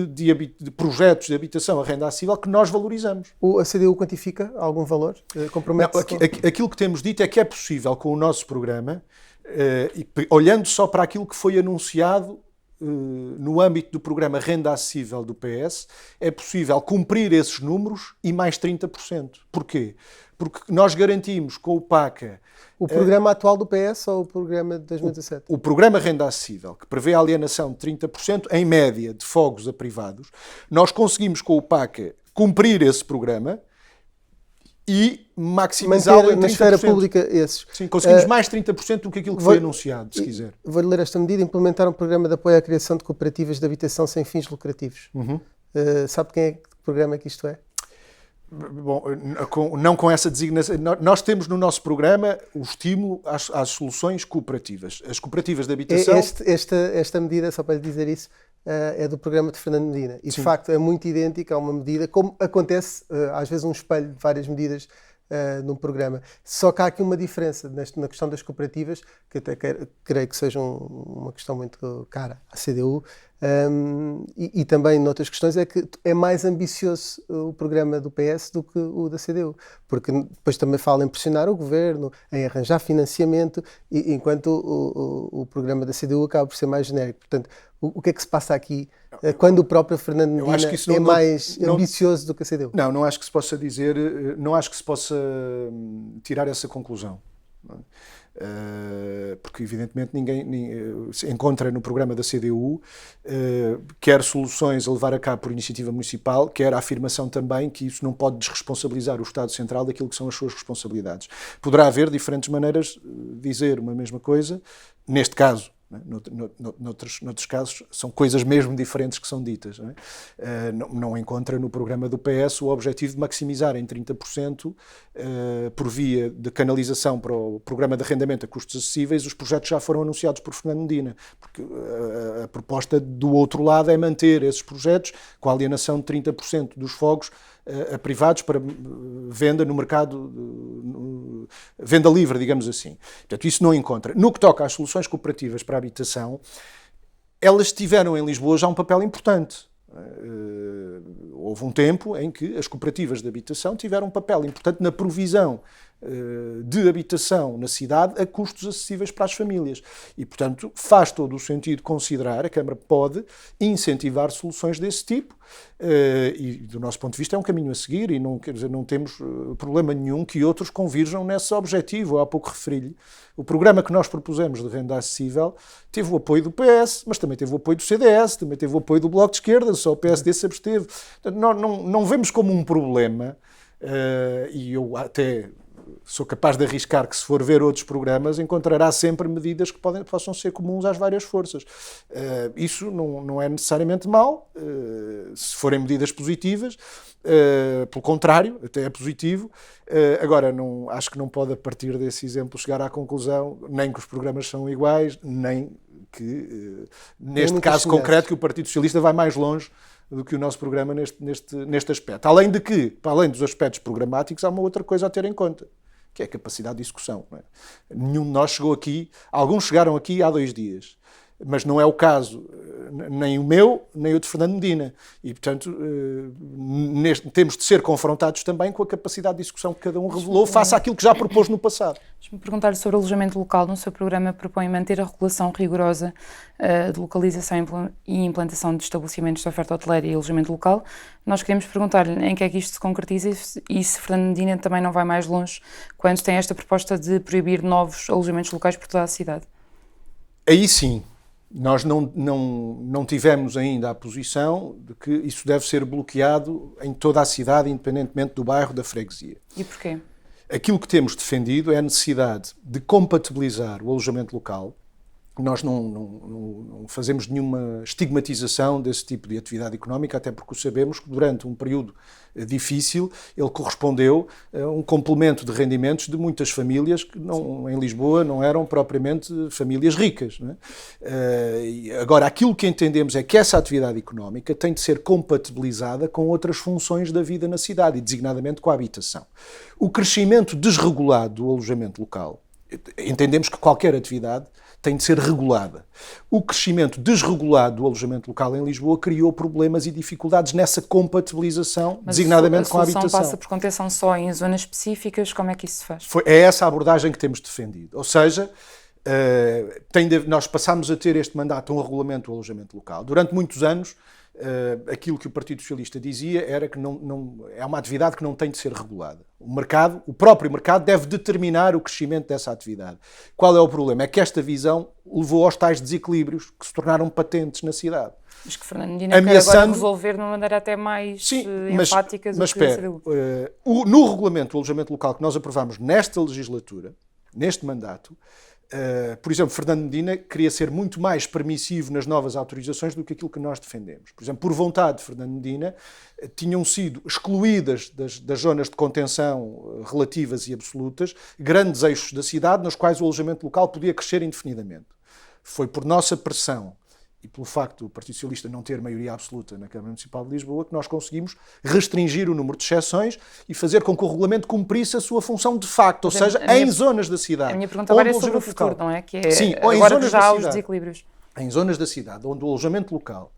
de projetos de habitação a renda acessível que nós valorizamos. A CDU quantifica algum valor? Compromete-se? Aquilo que temos dito é que é possível, com o nosso programa, olhando só para aquilo que foi anunciado no âmbito do programa Renda Acessível do PS, é possível cumprir esses números e mais 30%. Porquê? Porque nós garantimos com o PACA... O programa atual do PS ou o programa de 2017? O programa Renda Acessível, que prevê a alienação de 30%, em média, de fogos a privados, nós conseguimos com o PACA cumprir esse programa e maximizá-lo em 30%. Na esfera pública esses. Sim, conseguimos mais 30% do que aquilo que foi anunciado, se quiser. Vou-lhe ler esta medida: implementar um programa de apoio à criação de cooperativas de habitação sem fins lucrativos. Sabe que programa é que isto é? Bom, não com essa designação. Nós temos no nosso programa o estímulo às soluções cooperativas. As cooperativas de habitação... Esta medida, só para lhe dizer isso, é do programa de Fernando Medina. E, de facto, é muito idêntica a uma medida, como acontece, às vezes, um espelho de várias medidas num programa. Só que há aqui uma diferença na questão das cooperativas, que até creio que seja uma questão muito cara à CDU, e também noutras questões, é que é mais ambicioso o programa do PS do que o da CDU, porque depois também fala em pressionar o governo, em arranjar financiamento, enquanto o programa da CDU acaba por ser mais genérico. Portanto, o que é que se passa aqui quando o próprio Fernando Medina é mais ambicioso do que a CDU? Não acho que se possa dizer, não acho que se possa tirar essa conclusão. Porque evidentemente ninguém se encontra no programa da CDU quer soluções a levar a cabo por iniciativa municipal, quer a afirmação também que isso não pode desresponsabilizar o Estado Central daquilo que são as suas responsabilidades. Poderá haver diferentes maneiras de dizer uma mesma coisa, neste caso. Noutros casos são coisas mesmo diferentes que são ditas. Não encontra no programa do PS o objetivo de maximizar em 30% por via de canalização para o programa de arrendamento a custos acessíveis. Os projetos já foram anunciados por Fernando Medina, porque a proposta do outro lado é manter esses projetos com a alienação de 30% dos fogos a privados para venda no mercado, venda livre, digamos assim. Portanto, isso não encontra. No que toca às soluções cooperativas para a habitação, elas tiveram em Lisboa já um papel importante. Houve um tempo em que as cooperativas de habitação tiveram um papel importante na provisão de habitação na cidade a custos acessíveis para as famílias. E, portanto, faz todo o sentido considerar, a Câmara pode incentivar soluções desse tipo e, do nosso ponto de vista, é um caminho a seguir e não, quer dizer, não temos problema nenhum que outros convirjam nesse objetivo. Há pouco referi-lhe. O programa que nós propusemos de renda acessível teve o apoio do PS, mas também teve o apoio do CDS, também teve o apoio do Bloco de Esquerda, só o PSD se absteve. Portanto, não vemos como um problema, e eu até sou capaz de arriscar que, se for ver outros programas, encontrará sempre medidas que possam ser comuns às várias forças. Isso não é necessariamente mau, se forem medidas positivas, pelo contrário, até é positivo. Agora, acho que não pode, a partir desse exemplo, chegar à conclusão nem que os programas são iguais, nem que, neste caso concreto, que o Partido Socialista vai mais longe do que o nosso programa neste aspecto. Além de que, para além dos aspectos programáticos, há uma outra coisa a ter em conta, que é a capacidade de execução. Não é? Nenhum de nós chegou aqui, alguns chegaram aqui há 2 dias, mas não é o caso nem o meu, nem o de Fernando Medina. E, portanto, temos de ser confrontados também com a capacidade de execução que cada um revelou face àquilo que já propôs no passado. Deixe-me perguntar-lhe sobre o alojamento local. No seu programa propõe manter a regulação rigorosa de localização e implantação de estabelecimentos de oferta hoteleira e alojamento local. Nós queremos perguntar-lhe em que é que isto se concretiza e se Fernando Medina também não vai mais longe quando tem esta proposta de proibir novos alojamentos locais por toda a cidade. Aí sim. Nós não tivemos ainda a posição de que isso deve ser bloqueado em toda a cidade, independentemente do bairro, da freguesia. E porquê? Aquilo que temos defendido é a necessidade de compatibilizar o alojamento local. Nós não fazemos nenhuma estigmatização desse tipo de atividade económica, até porque sabemos que durante um período difícil ele correspondeu a um complemento de rendimentos de muitas famílias que em Lisboa não eram propriamente famílias ricas. Não é? Agora, aquilo que entendemos é que essa atividade económica tem de ser compatibilizada com outras funções da vida na cidade, e designadamente com a habitação. O crescimento desregulado do alojamento local, entendemos que qualquer atividade tem de ser regulada. O crescimento desregulado do alojamento local em Lisboa criou problemas e dificuldades nessa compatibilização, designadamente com a habitação. Mas a solução passa por contenção só em zonas específicas? Como é que isso se faz? É essa a abordagem que temos defendido. Ou seja, nós passámos a ter este mandato, um regulamento do alojamento local. Durante muitos anos, aquilo que o Partido Socialista dizia era que é uma atividade que não tem de ser regulada. O próprio mercado deve determinar o crescimento dessa atividade. Qual é o problema? É que esta visão levou aos tais desequilíbrios que se tornaram patentes na cidade. Mas que Fernando Medina quer agora resolver de uma maneira até mais enfática do que a CDU. No regulamento do alojamento local que nós aprovámos nesta legislatura, neste mandato, por exemplo, Fernando Medina queria ser muito mais permissivo nas novas autorizações do que aquilo que nós defendemos. Por exemplo, por vontade de Fernando Medina, tinham sido excluídas das zonas de contenção relativas e absolutas grandes eixos da cidade nos quais o alojamento local podia crescer indefinidamente. Foi por nossa pressão e pelo facto do Partido Socialista não ter maioria absoluta na Câmara Municipal de Lisboa, que nós conseguimos restringir o número de exceções e fazer com que o regulamento cumprisse a sua função de facto, ou seja, em zonas da cidade. A minha pergunta agora é sobre o futuro, não é? Que é sim, agora que já há os desequilíbrios. Em zonas da cidade, onde o alojamento local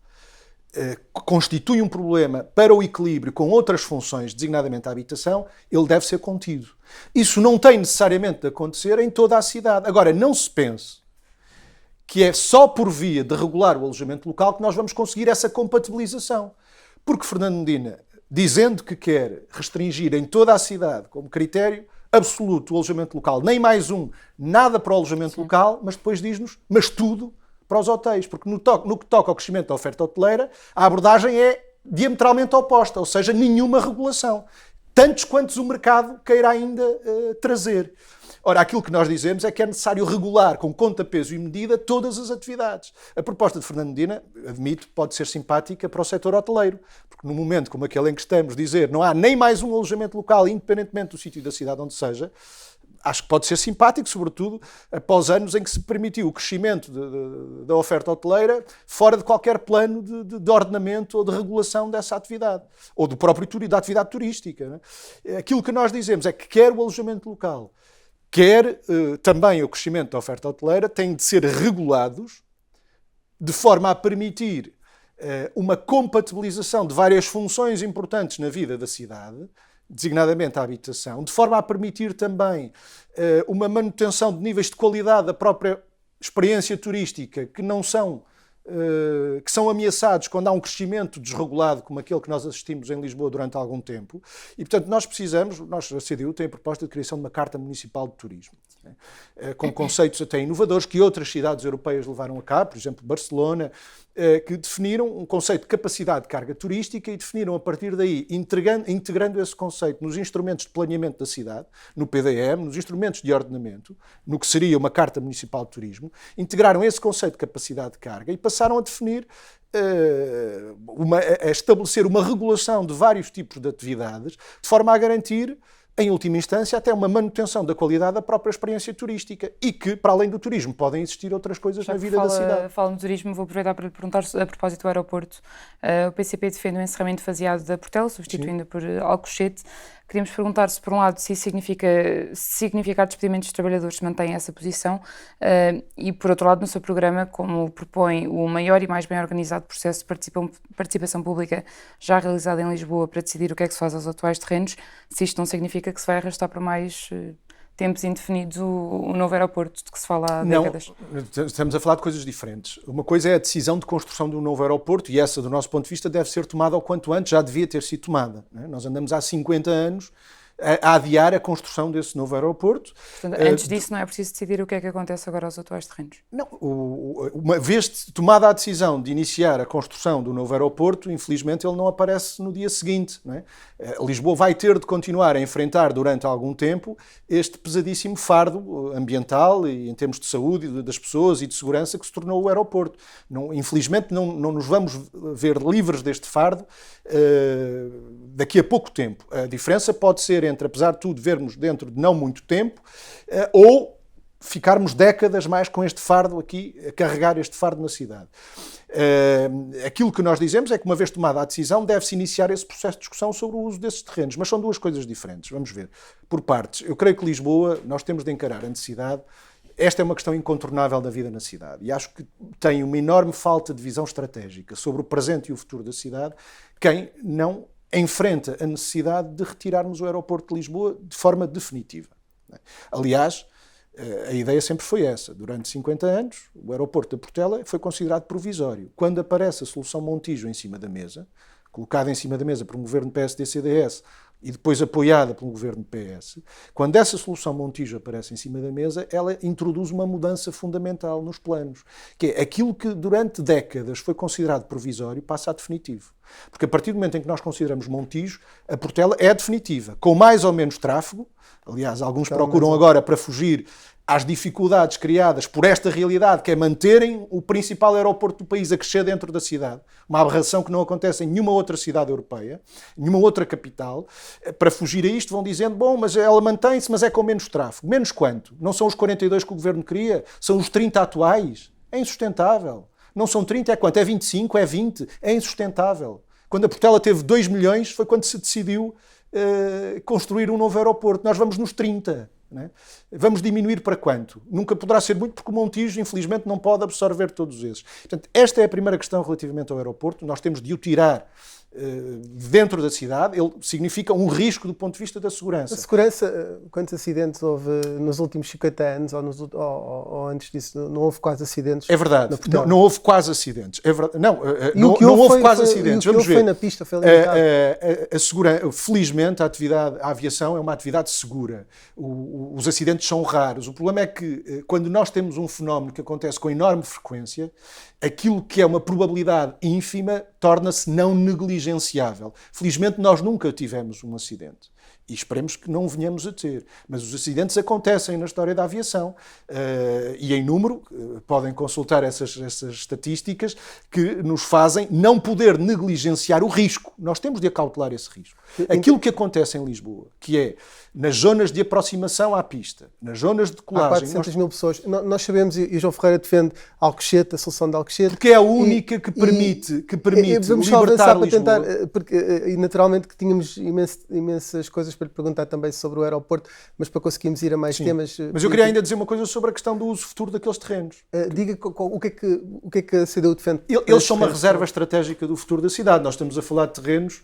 constitui um problema para o equilíbrio com outras funções, designadamente a habitação, ele deve ser contido. Isso não tem necessariamente de acontecer em toda a cidade. Agora, não se pense que é só por via de regular o alojamento local que nós vamos conseguir essa compatibilização. Porque Fernando Medina, dizendo que quer restringir em toda a cidade como critério, absoluto o alojamento local, nem mais um, nada para o alojamento local, mas depois diz-nos, mas tudo para os hotéis, porque no que toca ao crescimento da oferta hoteleira, a abordagem é diametralmente oposta, ou seja, nenhuma regulação, tantos quantos o mercado queira ainda trazer. Ora, aquilo que nós dizemos é que é necessário regular com conta, peso e medida todas as atividades. A proposta de Fernando Medina, admito, pode ser simpática para o setor hoteleiro, porque no momento como aquele em que estamos, dizer não há nem mais um alojamento local, independentemente do sítio da cidade onde seja, acho que pode ser simpático, sobretudo após anos em que se permitiu o crescimento da oferta hoteleira fora de qualquer plano de ordenamento ou de regulação dessa atividade, ou do próprio da atividade turística. Não é? Aquilo que nós dizemos é que quer o alojamento local, quer também o crescimento da oferta hoteleira, têm de ser regulados de forma a permitir uma compatibilização de várias funções importantes na vida da cidade, designadamente a habitação, de forma a permitir também uma manutenção de níveis de qualidade da própria experiência turística que são ameaçados quando há um crescimento desregulado como aquele que nós assistimos em Lisboa durante algum tempo. E, portanto, a CDU tem a proposta de criação de uma Carta Municipal de Turismo, com conceitos até inovadores que outras cidades europeias levaram a cabo, por exemplo, Barcelona, que definiram um conceito de capacidade de carga turística e definiram a partir daí, integrando esse conceito nos instrumentos de planeamento da cidade, no PDM, nos instrumentos de ordenamento, no que seria uma Carta Municipal de Turismo, integraram esse conceito de capacidade de carga e passaram a definir, a estabelecer uma regulação de vários tipos de atividades, de forma a garantir, em última instância, até uma manutenção da qualidade da própria experiência turística e que, para além do turismo, podem existir outras coisas na vida da cidade. Fala no turismo, vou aproveitar para lhe perguntar a propósito do aeroporto. O PCP defende o encerramento faseado da Portela, substituindo por Alcochete. Queríamos perguntar se, por um lado, se significar despedimentos de trabalhadores mantém essa posição e, por outro lado, no seu programa, como propõe o maior e mais bem organizado processo de participação pública já realizado em Lisboa para decidir o que é que se faz aos atuais terrenos, se isto não significa que se vai arrastar para mais tempos indefinidos o novo aeroporto de que se fala há décadas. Não, estamos a falar de coisas diferentes. Uma coisa é a decisão de construção de um novo aeroporto e essa, do nosso ponto de vista, deve ser tomada ao quanto antes, já devia ter sido tomada. Não é? Nós andamos há 50 anos a adiar a construção desse novo aeroporto. Portanto, antes disso não é preciso decidir o que é que acontece agora aos atuais terrenos? Não, uma vez tomada a decisão de iniciar a construção do novo aeroporto, infelizmente ele não aparece no dia seguinte. Não é? Lisboa vai ter de continuar a enfrentar durante algum tempo este pesadíssimo fardo ambiental e em termos de saúde das pessoas e de segurança que se tornou o aeroporto. Infelizmente não nos vamos ver livres deste fardo daqui a pouco tempo. A diferença pode ser entre, apesar de tudo, vermos dentro de não muito tempo, ou ficarmos décadas mais com este fardo aqui, a carregar este fardo na cidade. Aquilo que nós dizemos é que, uma vez tomada a decisão, deve-se iniciar esse processo de discussão sobre o uso desses terrenos, mas são duas coisas diferentes. Vamos ver, por partes. Eu creio que Lisboa, nós temos de encarar a necessidade. Esta é uma questão incontornável da vida na cidade e acho que tem uma enorme falta de visão estratégica sobre o presente e o futuro da cidade quem não enfrenta a necessidade de retirarmos o aeroporto de Lisboa de forma definitiva. Aliás, a ideia sempre foi essa. Durante 50 anos, o aeroporto da Portela foi considerado provisório. Quando aparece a solução Montijo em cima da mesa, colocada em cima da mesa por um governo PSD-CDS e depois apoiada pelo governo PS, quando essa solução Montijo aparece em cima da mesa, ela introduz uma mudança fundamental nos planos, que é aquilo que durante décadas foi considerado provisório passa a definitivo. Porque a partir do momento em que nós consideramos Montijo, a Portela é definitiva, com mais ou menos tráfego. Aliás, alguns procuram agora para fugir às dificuldades criadas por esta realidade, que é manterem o principal aeroporto do país a crescer dentro da cidade, uma aberração que não acontece em nenhuma outra cidade europeia, nenhuma outra capital. Para fugir a isto vão dizendo, bom, mas ela mantém-se, mas é com menos tráfego. Menos quanto? Não são os 42 que o governo queria? São os 30 atuais? É insustentável. Não são 30, é quanto? É 25, é 20? É insustentável. Quando a Portela teve 2 milhões, foi quando se decidiu construir um novo aeroporto. Nós vamos nos 30. Né? Vamos diminuir para quanto? Nunca poderá ser muito, porque o Montijo, infelizmente, não pode absorver todos esses. Portanto, esta é a primeira questão relativamente ao aeroporto. Nós temos de o tirar dentro da cidade, ele significa um risco do ponto de vista da segurança. A segurança, quantos acidentes houve nos últimos 50 anos ou antes disso? Não houve quase acidentes? É verdade, não houve quase acidentes. É verdade. Não houve quase acidentes. Vamos ver. Foi na pista, foi limitado. Felizmente, a aviação é uma atividade segura. Os acidentes são raros. O problema é que, quando nós temos um fenómeno que acontece com enorme frequência, aquilo que é uma probabilidade ínfima torna-se não negligenciável. Felizmente, nós nunca tivemos um acidente. E esperemos que não venhamos a ter. Mas os acidentes acontecem na história da aviação. E em número, podem consultar essas estatísticas que nos fazem não poder negligenciar o risco. Nós temos de acautelar esse risco. Aquilo que acontece em Lisboa, que é nas zonas de aproximação à pista, nas zonas de decolagem... Há 400 mil pessoas. Nós sabemos, e o João Ferreira defende Alcochete, a solução de Alcochete. Porque é a única que permite libertar Lisboa. Tentar, e naturalmente que tínhamos imensas coisas para lhe perguntar também sobre o aeroporto, mas para conseguirmos ir a mais temas... Mas eu queria ainda dizer uma coisa sobre a questão do uso futuro daqueles terrenos. Diga o que é que a CDU defende. Eles são uma reserva estratégica do futuro da cidade. Nós estamos a falar de terrenos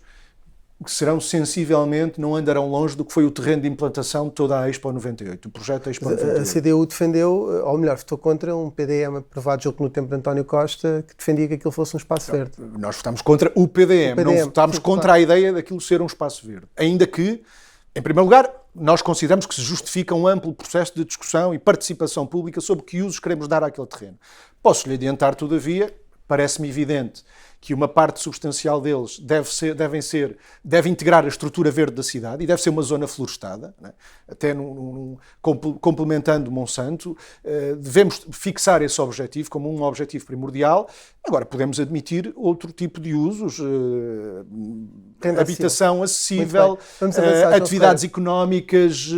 que serão sensivelmente, não andarão longe do que foi o terreno de implantação de toda a Expo 98, o projeto Expo 98. A CDU defendeu, ou melhor, votou contra um PDM aprovado julgo no tempo de António Costa, que defendia que aquilo fosse um espaço verde. Nós votámos contra o PDM, não votámos contra a ideia daquilo ser um espaço verde. Ainda que, em primeiro lugar, nós consideramos que se justifica um amplo processo de discussão e participação pública sobre que usos queremos dar àquele terreno. Posso-lhe adiantar, todavia, parece-me evidente que uma parte substancial deles deve integrar a estrutura verde da cidade e deve ser uma zona florestada, né? Até complementando Monsanto, devemos fixar esse objetivo como um objetivo primordial. Agora, podemos admitir outro tipo de usos, habitação acessível, atividades económicas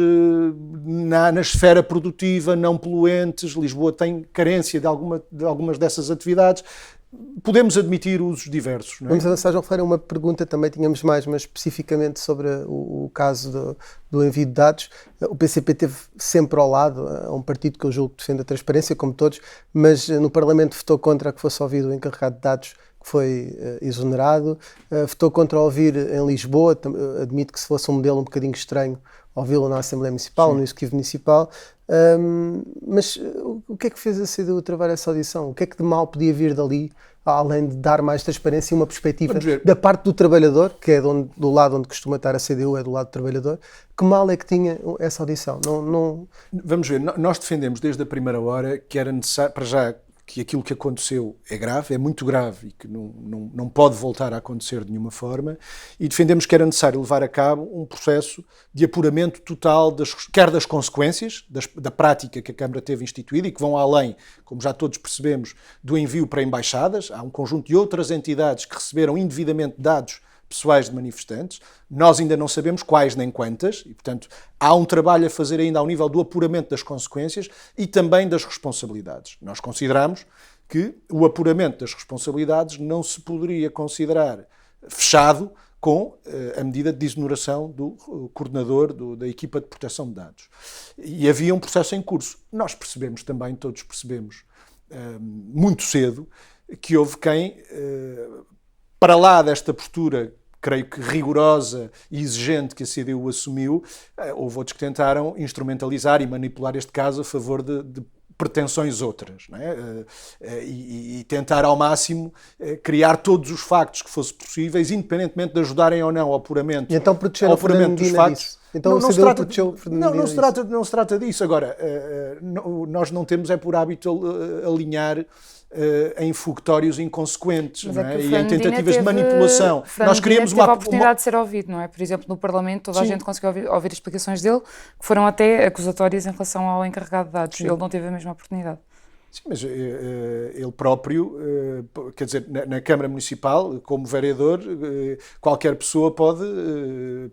na esfera produtiva, não poluentes. Lisboa tem carência de algumas dessas atividades. Podemos admitir usos diversos. Não é? Vamos avançar, João Ferreira, uma pergunta, também tínhamos mais, mas especificamente sobre o caso do envio de dados. O PCP esteve sempre ao lado, é um partido que eu julgo que defende a transparência, como todos, mas no Parlamento votou contra que fosse ouvido o encarregado de dados, que foi exonerado, votou contra ouvir em Lisboa, admito que se fosse um modelo um bocadinho estranho, ouvi-lo na Assembleia Municipal, no Executivo Municipal, mas o que é que fez a CDU travar essa audição? O que é que de mal podia vir dali, além de dar mais transparência e uma perspectiva da parte do trabalhador, que é do lado onde costuma estar a CDU, é do lado do trabalhador, que mal é que tinha essa audição? Vamos ver, nós defendemos desde a primeira hora que era necessário, para já, que aquilo que aconteceu é grave, é muito grave e que não pode voltar a acontecer de nenhuma forma, e defendemos que era necessário levar a cabo um processo de apuramento total, quer das consequências da prática que a Câmara teve instituída e que vão além, como já todos percebemos, do envio para embaixadas. Há um conjunto de outras entidades que receberam indevidamente dados pessoais de manifestantes. Nós ainda não sabemos quais nem quantas e, portanto, há um trabalho a fazer ainda ao nível do apuramento das consequências e também das responsabilidades. Nós consideramos que o apuramento das responsabilidades não se poderia considerar fechado com a medida de desoneração do coordenador da equipa de proteção de dados. E havia um processo em curso. Nós percebemos também, todos percebemos, muito cedo, que houve quem... para lá desta postura, creio que rigorosa e exigente que a CDU assumiu, houve outros que tentaram instrumentalizar e manipular este caso a favor de pretensões outras, não é? E tentar ao máximo criar todos os factos que fossem possíveis, independentemente de ajudarem ou não ao apuramento, e então proteger o Fernando Medina disso. Então não se trata disso. Agora, nós não temos por hábito alinhar em fogotórios inconsequentes, não é? E em tentativas de manipulação. Nós queríamos teve a oportunidade de ser ouvido, não é? Por exemplo, no Parlamento toda a gente conseguiu ouvir as explicações dele, que foram até acusatórias em relação ao encarregado de dados. Ele não teve a mesma oportunidade. Sim, mas ele próprio, quer dizer, na Câmara Municipal, como vereador, qualquer pessoa pode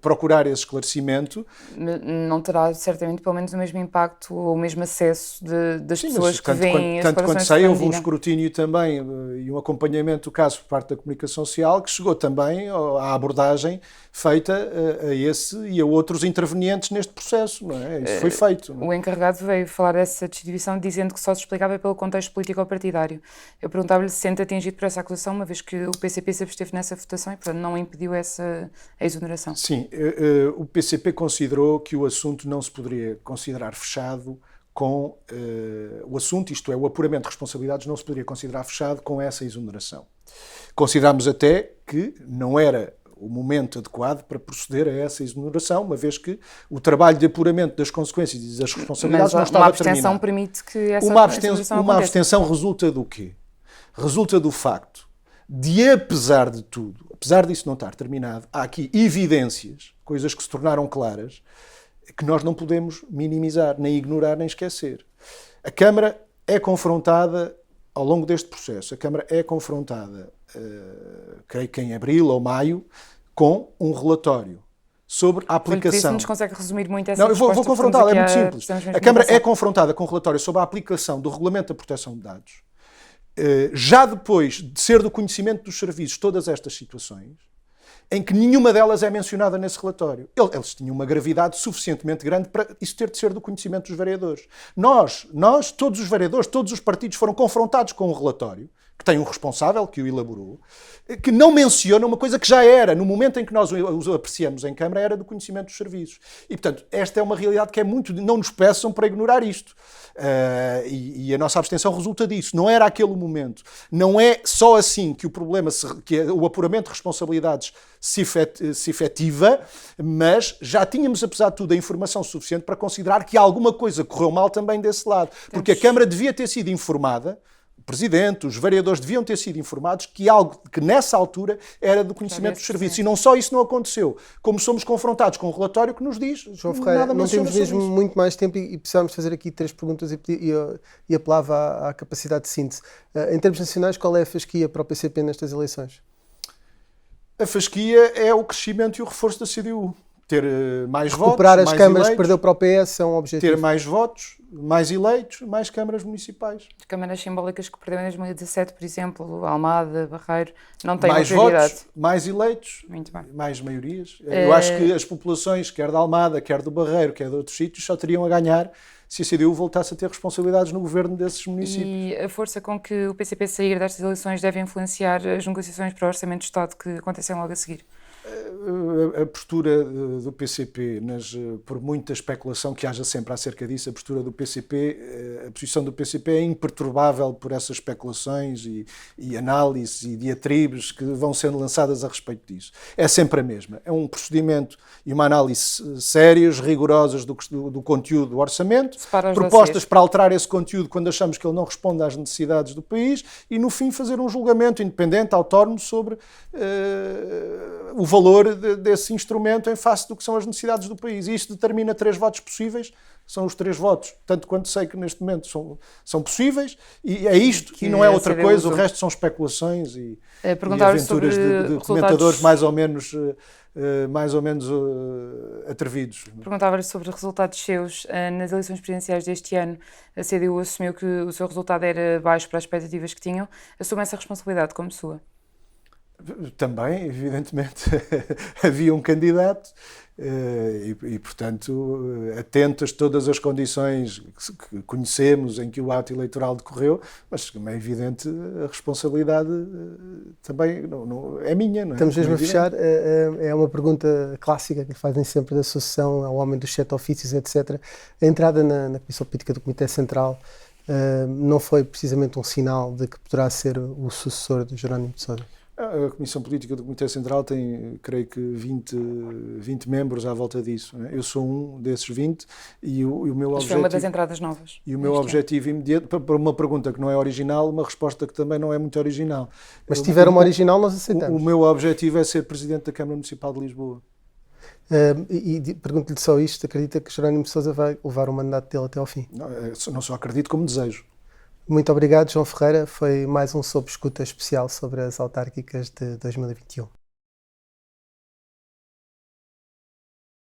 procurar esse esclarecimento. Não terá, certamente, pelo menos o mesmo impacto ou o mesmo acesso das pessoas que veem as declarações. Tanto quanto sei, houve um escrutínio também e um acompanhamento do caso por parte da Comunicação Social, que chegou também à abordagem feita a esse e a outros intervenientes neste processo, não é? Isso foi feito. Não é? O encarregado veio falar dessa distribuição dizendo que só se explicava pelo contexto político-partidário. Eu perguntava-lhe se se sente atingido por essa acusação, uma vez que o PCP se absteve nessa votação e, portanto, não impediu essa exoneração. Sim, o PCP considerou que o assunto não se poderia considerar fechado com o assunto, isto é, o apuramento de responsabilidades não se poderia considerar fechado com essa exoneração. Considerámos até que não era o momento adequado para proceder a essa exoneração, uma vez que o trabalho de apuramento das consequências e das responsabilidades não estava terminado. Uma abstenção permite que essa exoneração Uma aconteça. abstenção resulta do quê? Resulta do facto de, apesar de tudo, apesar disso não estar terminado, há aqui evidências, coisas que se tornaram claras, que nós não podemos minimizar, nem ignorar, nem esquecer. A Câmara é confrontada, ao longo deste processo, a Câmara é confrontada, creio que em abril ou maio, com um relatório sobre a aplicação... Não nos consegue resumir muito essa Não, eu vou resposta, confrontá-la, é muito porque simples. A Câmara é confrontada com um relatório sobre a aplicação do Regulamento da Proteção de Dados, já depois de ser do conhecimento dos serviços todas estas situações, em que nenhuma delas é mencionada nesse relatório. Eles tinham uma gravidade suficientemente grande para isso ter de ser do conhecimento dos vereadores. Nós, todos os vereadores, todos os partidos foram confrontados com um relatório, que tem um responsável que o elaborou, que não menciona uma coisa que já era, no momento em que nós os apreciamos em Câmara, era do conhecimento dos serviços. E, portanto, esta é uma realidade que é muito... Não nos peçam para ignorar isto. E a nossa abstenção resulta disso. Não era aquele o momento. Não é só assim que o problema, que o apuramento de responsabilidades se efetiva, mas já tínhamos, apesar de tudo, a informação suficiente para considerar que alguma coisa correu mal também desse lado. Porque a Câmara devia ter sido informada, o Presidente, os vereadores deviam ter sido informados que algo que nessa altura era do conhecimento dos serviços. E não só isso não aconteceu, como somos confrontados com um relatório que nos diz... João Ferreira, não temos mesmo muito mais tempo e precisávamos fazer aqui 3 perguntas e apelava à capacidade de síntese. Em termos nacionais, qual é a fasquia para o PCP nestas eleições? A fasquia é o crescimento e o reforço da CDU. Ter mais votos, recuperar as mais câmaras eleitos, que perdeu para o PS é um objetivo. ter mais votos, mais eleitos, mais câmaras municipais. As câmaras simbólicas que perdeu em 2017, por exemplo, Almada, Barreiro, não têm Mais uma prioridade. votos, mais eleitos, Muito bem. mais maiorias. Eu acho que as populações, quer da Almada, quer do Barreiro, quer de outros sítios, só teriam a ganhar se a CDU voltasse a ter responsabilidades no governo desses municípios. E a força com que o PCP sair destas eleições deve influenciar as negociações para o Orçamento de Estado que acontecem logo a seguir? A postura do PCP, por muita especulação que haja sempre acerca disso, a postura do PCP, a posição do PCP é imperturbável por essas especulações e análises e diatribes que vão sendo lançadas a respeito disso. É sempre a mesma. É um procedimento e uma análise sérias, rigorosas do conteúdo do orçamento, propostas para alterar esse conteúdo quando achamos que ele não responde às necessidades do país e, no fim, fazer um julgamento independente, autónomo sobre o valor desse instrumento em face do que são as necessidades do país. E isto determina 3 votos possíveis, são os 3 votos, tanto quanto sei que neste momento são possíveis, e é isto, e não é outra coisa, o resto são especulações e aventuras de comentadores mais ou menos atrevidos. Perguntava-lhe sobre resultados seus. Nas eleições presidenciais deste ano, a CDU assumiu que o seu resultado era baixo para as expectativas que tinham. Assume essa responsabilidade como sua? Também, evidentemente, havia um candidato e, portanto, atentas todas as condições que conhecemos em que o ato eleitoral decorreu, mas, como é evidente, a responsabilidade também não é minha. Não é? Estamos mesmo a fechar. É uma pergunta clássica que fazem sempre da associação ao homem dos 7 ofícios, etc. A entrada na Comissão Política do Comitê Central não foi precisamente um sinal de que poderá ser o sucessor de Jerónimo de Sousa? A Comissão Política do Comitê Central tem, creio que, 20 membros à volta disso. Eu sou um desses 20 e o meu objetivo... foi uma das entradas novas. E o meu objetivo imediato, para uma pergunta que não é original, uma resposta que também não é muito original. Mas se tiver uma original, nós aceitamos. O meu objetivo é ser Presidente da Câmara Municipal de Lisboa. E pergunto-lhe só isto, acredita que Jerónimo de Sousa vai levar o mandato dele até ao fim? Não só acredito, como desejo. Muito obrigado, João Ferreira. Foi mais um Sob Escuta especial sobre as autárquicas de 2021.